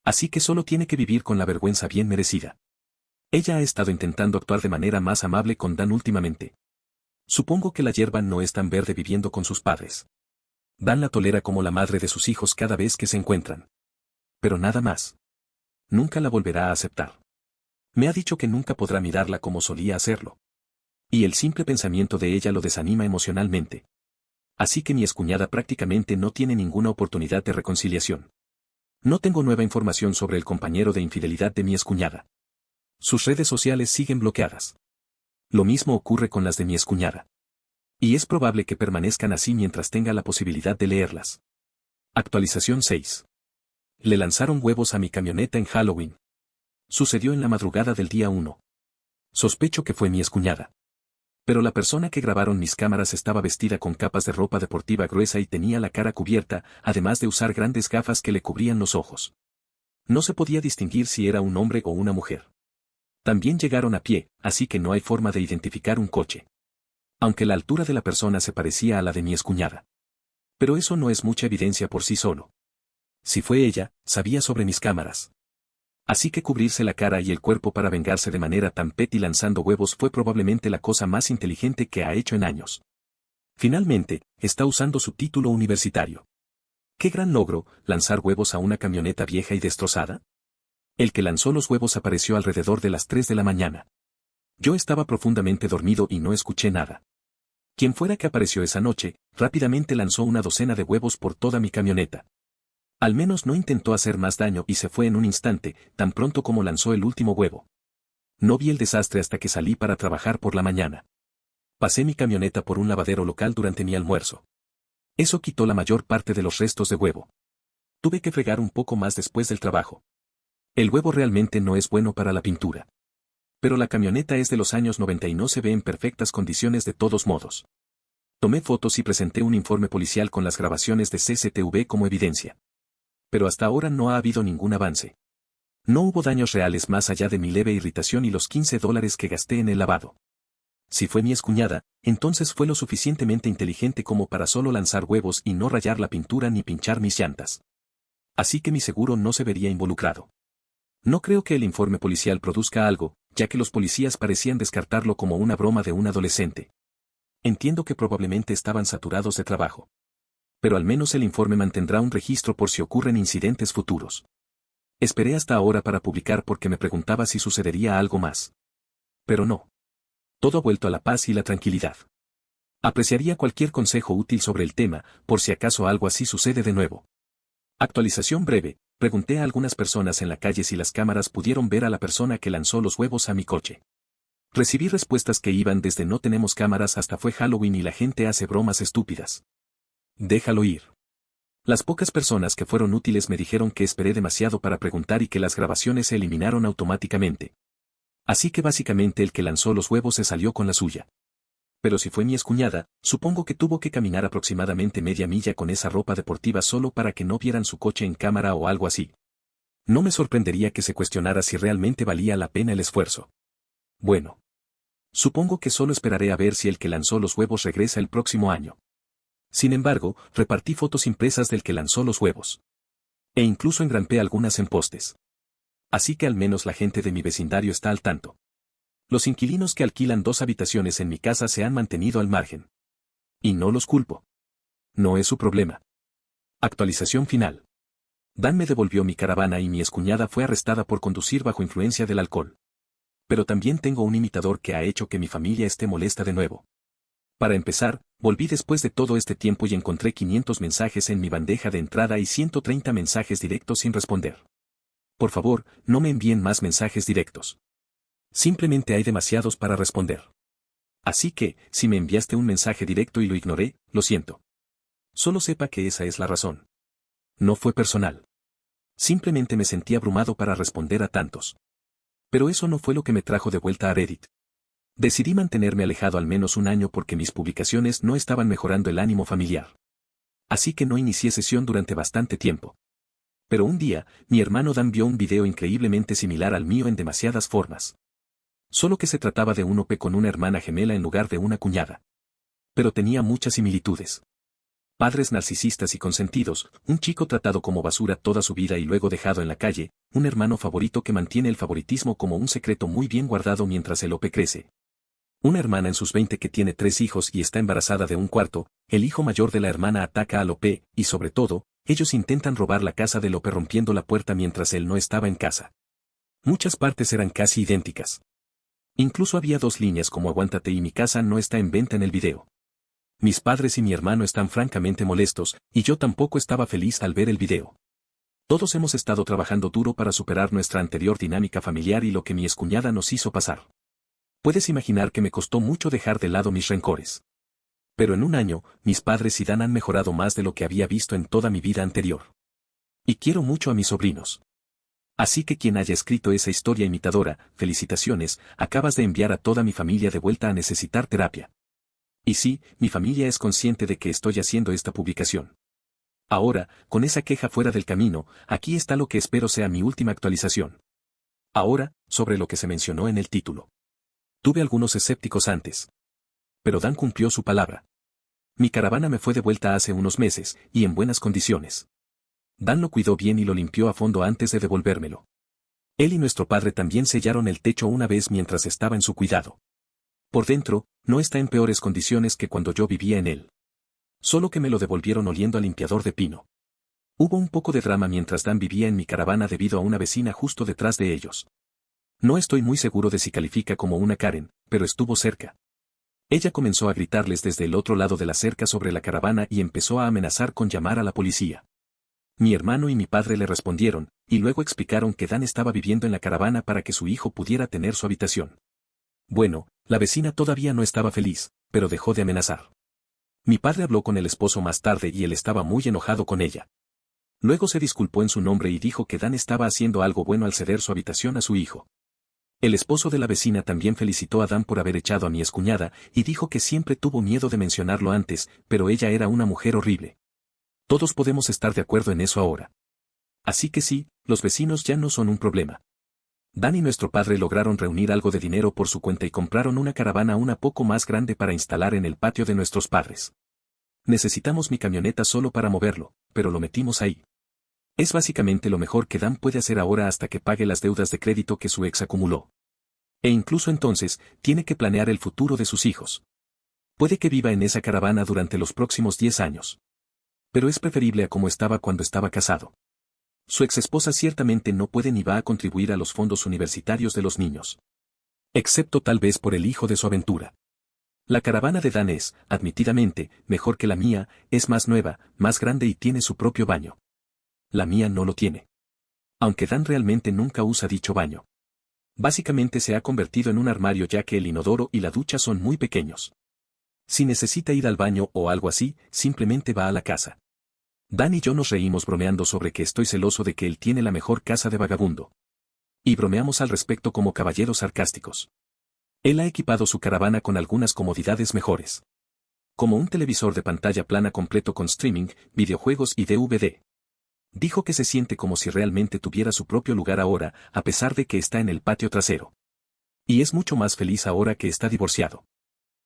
Así que solo tiene que vivir con la vergüenza bien merecida. Ella ha estado intentando actuar de manera más amable con Dan últimamente. Supongo que la hierba no es tan verde viviendo con sus padres. Dan la tolera como la madre de sus hijos cada vez que se encuentran. Pero nada más. Nunca la volverá a aceptar. Me ha dicho que nunca podrá mirarla como solía hacerlo. Y el simple pensamiento de ella lo desanima emocionalmente. Así que mi excuñada prácticamente no tiene ninguna oportunidad de reconciliación. No tengo nueva información sobre el compañero de infidelidad de mi excuñada. Sus redes sociales siguen bloqueadas. Lo mismo ocurre con las de mi excuñada. Y es probable que permanezcan así mientras tenga la posibilidad de leerlas. Actualización 6. Le lanzaron huevos a mi camioneta en Halloween. Sucedió en la madrugada del día 1. Sospecho que fue mi excuñada. Pero la persona que grabaron mis cámaras estaba vestida con capas de ropa deportiva gruesa y tenía la cara cubierta, además de usar grandes gafas que le cubrían los ojos. No se podía distinguir si era un hombre o una mujer. También llegaron a pie, así que no hay forma de identificar un coche. Aunque la altura de la persona se parecía a la de mi excuñada. Pero eso no es mucha evidencia por sí solo. Si fue ella, sabía sobre mis cámaras. Así que cubrirse la cara y el cuerpo para vengarse de manera tan petty lanzando huevos fue probablemente la cosa más inteligente que ha hecho en años. Finalmente, está usando su título universitario. ¡Qué gran logro, lanzar huevos a una camioneta vieja y destrozada! El que lanzó los huevos apareció alrededor de las 3 de la mañana. Yo estaba profundamente dormido y no escuché nada. Quien fuera que apareció esa noche, rápidamente lanzó una docena de huevos por toda mi camioneta. Al menos no intentó hacer más daño y se fue en un instante, tan pronto como lanzó el último huevo. No vi el desastre hasta que salí para trabajar por la mañana. Pasé mi camioneta por un lavadero local durante mi almuerzo. Eso quitó la mayor parte de los restos de huevo. Tuve que fregar un poco más después del trabajo. El huevo realmente no es bueno para la pintura. Pero la camioneta es de los años 90 y no se ve en perfectas condiciones de todos modos. Tomé fotos y presenté un informe policial con las grabaciones de CCTV como evidencia. Pero hasta ahora no ha habido ningún avance. No hubo daños reales más allá de mi leve irritación y los $15 que gasté en el lavado. Si fue mi excuñada, entonces fue lo suficientemente inteligente como para solo lanzar huevos y no rayar la pintura ni pinchar mis llantas. Así que mi seguro no se vería involucrado. No creo que el informe policial produzca algo, ya que los policías parecían descartarlo como una broma de un adolescente. Entiendo que probablemente estaban saturados de trabajo. Pero al menos el informe mantendrá un registro por si ocurren incidentes futuros. Esperé hasta ahora para publicar porque me preguntaba si sucedería algo más. Pero no. Todo ha vuelto a la paz y la tranquilidad. Apreciaría cualquier consejo útil sobre el tema, por si acaso algo así sucede de nuevo. Actualización breve. Pregunté a algunas personas en la calle si las cámaras pudieron ver a la persona que lanzó los huevos a mi coche. Recibí respuestas que iban desde no tenemos cámaras hasta fue Halloween y la gente hace bromas estúpidas. Déjalo ir. Las pocas personas que fueron útiles me dijeron que esperé demasiado para preguntar y que las grabaciones se eliminaron automáticamente. Así que básicamente el que lanzó los huevos se salió con la suya. Pero si fue mi excuñada, supongo que tuvo que caminar aproximadamente media milla con esa ropa deportiva solo para que no vieran su coche en cámara o algo así. No me sorprendería que se cuestionara si realmente valía la pena el esfuerzo. Bueno. Supongo que solo esperaré a ver si el que lanzó los huevos regresa el próximo año. Sin embargo, repartí fotos impresas del que lanzó los huevos. E incluso engrampé algunas en postes. Así que al menos la gente de mi vecindario está al tanto. Los inquilinos que alquilan 2 habitaciones en mi casa se han mantenido al margen. Y no los culpo. No es su problema. Actualización final. Dan me devolvió mi caravana y mi excuñada fue arrestada por conducir bajo influencia del alcohol. Pero también tengo un imitador que ha hecho que mi familia esté molesta de nuevo. Para empezar, volví después de todo este tiempo y encontré 500 mensajes en mi bandeja de entrada y 130 mensajes directos sin responder. Por favor, no me envíen más mensajes directos. Simplemente hay demasiados para responder. Así que, si me enviaste un mensaje directo y lo ignoré, lo siento. Solo sepa que esa es la razón. No fue personal. Simplemente me sentí abrumado para responder a tantos. Pero eso no fue lo que me trajo de vuelta a Reddit. Decidí mantenerme alejado al menos un año porque mis publicaciones no estaban mejorando el ánimo familiar. Así que no inicié sesión durante bastante tiempo. Pero un día, mi hermano Dan vio un video increíblemente similar al mío en demasiadas formas. Solo que se trataba de un OP con una hermana gemela en lugar de una cuñada. Pero tenía muchas similitudes. Padres narcisistas y consentidos, un chico tratado como basura toda su vida y luego dejado en la calle, un hermano favorito que mantiene el favoritismo como un secreto muy bien guardado mientras el OP crece. Una hermana en sus 20 que tiene 3 hijos y está embarazada de un cuarto, el hijo mayor de la hermana ataca al OP, y sobre todo, ellos intentan robar la casa del OP rompiendo la puerta mientras él no estaba en casa. Muchas partes eran casi idénticas. Incluso había 2 líneas como aguántate y mi casa no está en venta en el video. Mis padres y mi hermano están francamente molestos, y yo tampoco estaba feliz al ver el video. Todos hemos estado trabajando duro para superar nuestra anterior dinámica familiar y lo que mi excuñada nos hizo pasar. Puedes imaginar que me costó mucho dejar de lado mis rencores. Pero en un año, mis padres y Dan han mejorado más de lo que había visto en toda mi vida anterior. Y quiero mucho a mis sobrinos. Así que quien haya escrito esa historia imitadora, felicitaciones, acabas de enviar a toda mi familia de vuelta a necesitar terapia. Y sí, mi familia es consciente de que estoy haciendo esta publicación. Ahora, con esa queja fuera del camino, aquí está lo que espero sea mi última actualización. Ahora, sobre lo que se mencionó en el título. Tuve algunos escépticos antes. Pero Dan cumplió su palabra. Mi caravana me fue de vuelta hace unos meses, y en buenas condiciones. Dan lo cuidó bien y lo limpió a fondo antes de devolvérmelo. Él y nuestro padre también sellaron el techo una vez mientras estaba en su cuidado. Por dentro, no está en peores condiciones que cuando yo vivía en él. Solo que me lo devolvieron oliendo a limpiador de pino. Hubo un poco de drama mientras Dan vivía en mi caravana debido a una vecina justo detrás de ellos. No estoy muy seguro de si califica como una Karen, pero estuvo cerca. Ella comenzó a gritarles desde el otro lado de la cerca sobre la caravana y empezó a amenazar con llamar a la policía. Mi hermano y mi padre le respondieron, y luego explicaron que Dan estaba viviendo en la caravana para que su hijo pudiera tener su habitación. Bueno, la vecina todavía no estaba feliz, pero dejó de amenazar. Mi padre habló con el esposo más tarde y él estaba muy enojado con ella. Luego se disculpó en su nombre y dijo que Dan estaba haciendo algo bueno al ceder su habitación a su hijo. El esposo de la vecina también felicitó a Dan por haber echado a mi excuñada y dijo que siempre tuvo miedo de mencionarlo antes, pero ella era una mujer horrible. Todos podemos estar de acuerdo en eso ahora. Así que sí, los vecinos ya no son un problema. Dan y nuestro padre lograron reunir algo de dinero por su cuenta y compraron una caravana una poco más grande para instalar en el patio de nuestros padres. Necesitamos mi camioneta solo para moverlo, pero lo metimos ahí. Es básicamente lo mejor que Dan puede hacer ahora hasta que pague las deudas de crédito que su ex acumuló. E incluso entonces, tiene que planear el futuro de sus hijos. Puede que viva en esa caravana durante los próximos 10 años. Pero es preferible a como estaba cuando estaba casado. Su exesposa ciertamente no puede ni va a contribuir a los fondos universitarios de los niños. Excepto tal vez por el hijo de su aventura. La caravana de Dan es, admitidamente, mejor que la mía, es más nueva, más grande y tiene su propio baño. La mía no lo tiene. Aunque Dan realmente nunca usa dicho baño. Básicamente se ha convertido en un armario ya que el inodoro y la ducha son muy pequeños. Si necesita ir al baño o algo así, simplemente va a la casa. Dan y yo nos reímos bromeando sobre que estoy celoso de que él tiene la mejor casa de vagabundo. Y bromeamos al respecto como caballeros sarcásticos. Él ha equipado su caravana con algunas comodidades mejores. Como un televisor de pantalla plana completo con streaming, videojuegos y DVD. Dijo que se siente como si realmente tuviera su propio lugar ahora, a pesar de que está en el patio trasero. Y es mucho más feliz ahora que está divorciado.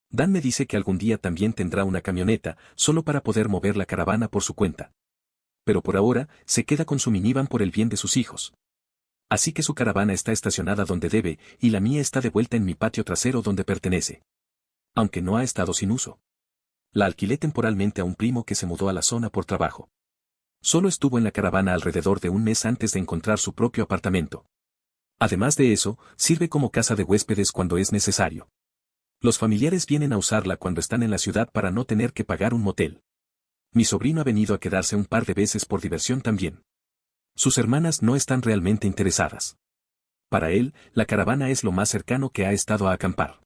Dan me dice que algún día también tendrá una camioneta, solo para poder mover la caravana por su cuenta. Pero por ahora, se queda con su minivan por el bien de sus hijos. Así que su caravana está estacionada donde debe, y la mía está de vuelta en mi patio trasero donde pertenece. Aunque no ha estado sin uso. La alquilé temporalmente a un primo que se mudó a la zona por trabajo. Solo estuvo en la caravana alrededor de un mes antes de encontrar su propio apartamento. Además de eso, sirve como casa de huéspedes cuando es necesario. Los familiares vienen a usarla cuando están en la ciudad para no tener que pagar un motel. Mi sobrino ha venido a quedarse un par de veces por diversión también. Sus hermanas no están realmente interesadas. Para él, la caravana es lo más cercano que ha estado a acampar.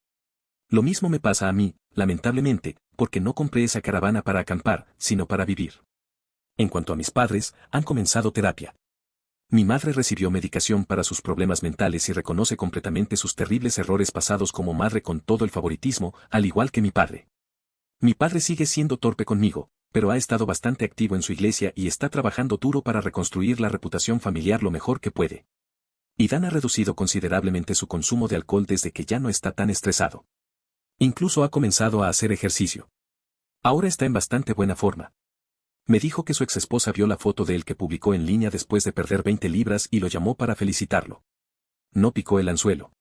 Lo mismo me pasa a mí, lamentablemente, porque no compré esa caravana para acampar, sino para vivir. En cuanto a mis padres, han comenzado terapia. Mi madre recibió medicación para sus problemas mentales y reconoce completamente sus terribles errores pasados como madre con todo el favoritismo, al igual que mi padre. Mi padre sigue siendo torpe conmigo, pero ha estado bastante activo en su iglesia y está trabajando duro para reconstruir la reputación familiar lo mejor que puede. Y Dan ha reducido considerablemente su consumo de alcohol desde que ya no está tan estresado. Incluso ha comenzado a hacer ejercicio. Ahora está en bastante buena forma. Me dijo que su exesposa vio la foto de él que publicó en línea después de perder 20 libras y lo llamó para felicitarlo. No picó el anzuelo.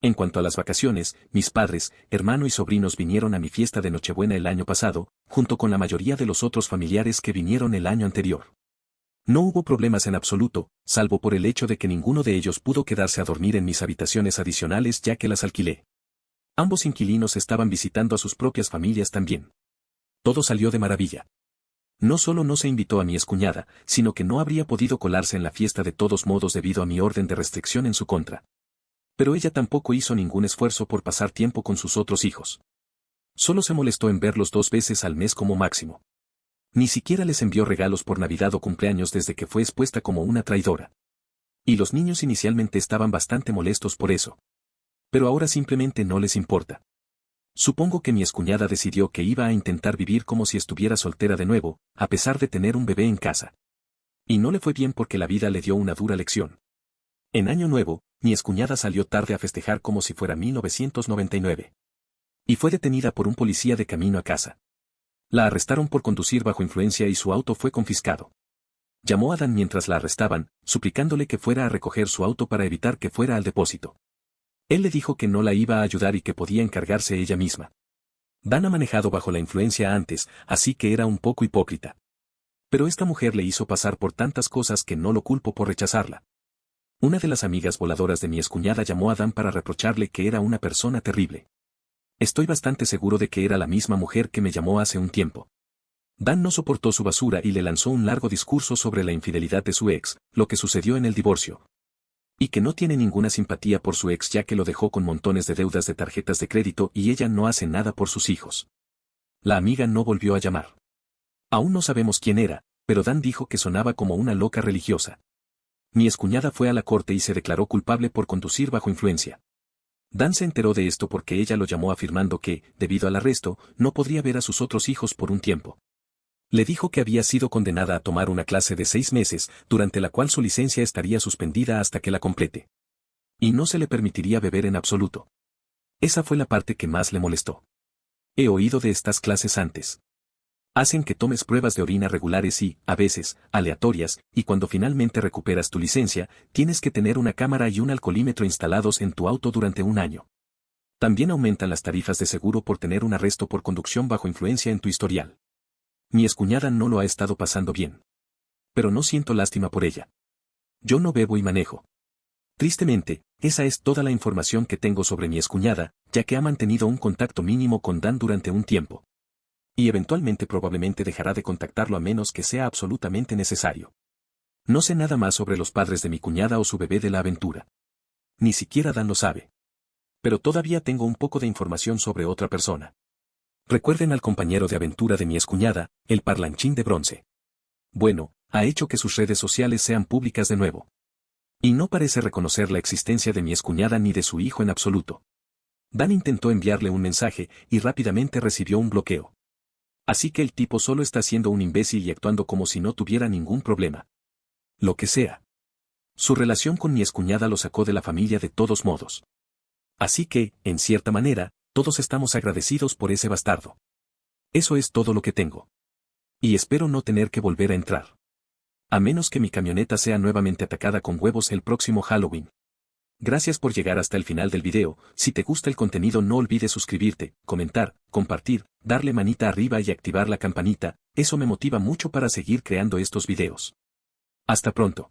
En cuanto a las vacaciones, mis padres, hermano y sobrinos vinieron a mi fiesta de Nochebuena el año pasado, junto con la mayoría de los otros familiares que vinieron el año anterior. No hubo problemas en absoluto, salvo por el hecho de que ninguno de ellos pudo quedarse a dormir en mis habitaciones adicionales ya que las alquilé. Ambos inquilinos estaban visitando a sus propias familias también. Todo salió de maravilla. No solo no se invitó a mi excuñada, sino que no habría podido colarse en la fiesta de todos modos debido a mi orden de restricción en su contra. Pero ella tampoco hizo ningún esfuerzo por pasar tiempo con sus otros hijos. Solo se molestó en verlos 2 veces al mes como máximo. Ni siquiera les envió regalos por Navidad o cumpleaños desde que fue expuesta como una traidora. Y los niños inicialmente estaban bastante molestos por eso. Pero ahora simplemente no les importa. Supongo que mi excuñada decidió que iba a intentar vivir como si estuviera soltera de nuevo, a pesar de tener un bebé en casa. Y no le fue bien porque la vida le dio una dura lección. En Año Nuevo, mi excuñada salió tarde a festejar como si fuera 1999. Y fue detenida por un policía de camino a casa. La arrestaron por conducir bajo influencia y su auto fue confiscado. Llamó a Dan mientras la arrestaban, suplicándole que fuera a recoger su auto para evitar que fuera al depósito. Él le dijo que no la iba a ayudar y que podía encargarse ella misma. Dan ha manejado bajo la influencia antes, así que era un poco hipócrita. Pero esta mujer le hizo pasar por tantas cosas que no lo culpo por rechazarla. Una de las amigas voladoras de mi excuñada llamó a Dan para reprocharle que era una persona terrible. Estoy bastante seguro de que era la misma mujer que me llamó hace un tiempo. Dan no soportó su basura y le lanzó un largo discurso sobre la infidelidad de su ex, lo que sucedió en el divorcio. Y que no tiene ninguna simpatía por su ex ya que lo dejó con montones de deudas de tarjetas de crédito y ella no hace nada por sus hijos. La amiga no volvió a llamar. Aún no sabemos quién era, pero Dan dijo que sonaba como una loca religiosa. Mi excuñada fue a la corte y se declaró culpable por conducir bajo influencia. Dan se enteró de esto porque ella lo llamó afirmando que, debido al arresto, no podría ver a sus otros hijos por un tiempo. Le dijo que había sido condenada a tomar una clase de 6 meses, durante la cual su licencia estaría suspendida hasta que la complete. Y no se le permitiría beber en absoluto. Esa fue la parte que más le molestó. He oído de estas clases antes. Hacen que tomes pruebas de orina regulares y, a veces, aleatorias, y cuando finalmente recuperas tu licencia, tienes que tener una cámara y un alcoholímetro instalados en tu auto durante un año. También aumentan las tarifas de seguro por tener un arresto por conducción bajo influencia en tu historial. Mi excuñada no lo ha estado pasando bien. Pero no siento lástima por ella. Yo no bebo y manejo. Tristemente, esa es toda la información que tengo sobre mi excuñada, ya que ha mantenido un contacto mínimo con Dan durante un tiempo. Y eventualmente probablemente dejará de contactarlo a menos que sea absolutamente necesario. No sé nada más sobre los padres de mi cuñada o su bebé de la aventura. Ni siquiera Dan lo sabe. Pero todavía tengo un poco de información sobre otra persona. Recuerden al compañero de aventura de mi excuñada, el parlanchín de bronce. Bueno, ha hecho que sus redes sociales sean públicas de nuevo. Y no parece reconocer la existencia de mi excuñada ni de su hijo en absoluto. Dan intentó enviarle un mensaje y rápidamente recibió un bloqueo. Así que el tipo solo está siendo un imbécil y actuando como si no tuviera ningún problema. Lo que sea. Su relación con mi excuñada lo sacó de la familia de todos modos. Así que, en cierta manera, todos estamos agradecidos por ese bastardo. Eso es todo lo que tengo. Y espero no tener que volver a entrar. A menos que mi camioneta sea nuevamente atacada con huevos el próximo Halloween. Gracias por llegar hasta el final del video. Si te gusta el contenido no olvides suscribirte, comentar, compartir, darle manita arriba y activar la campanita, eso me motiva mucho para seguir creando estos videos. Hasta pronto.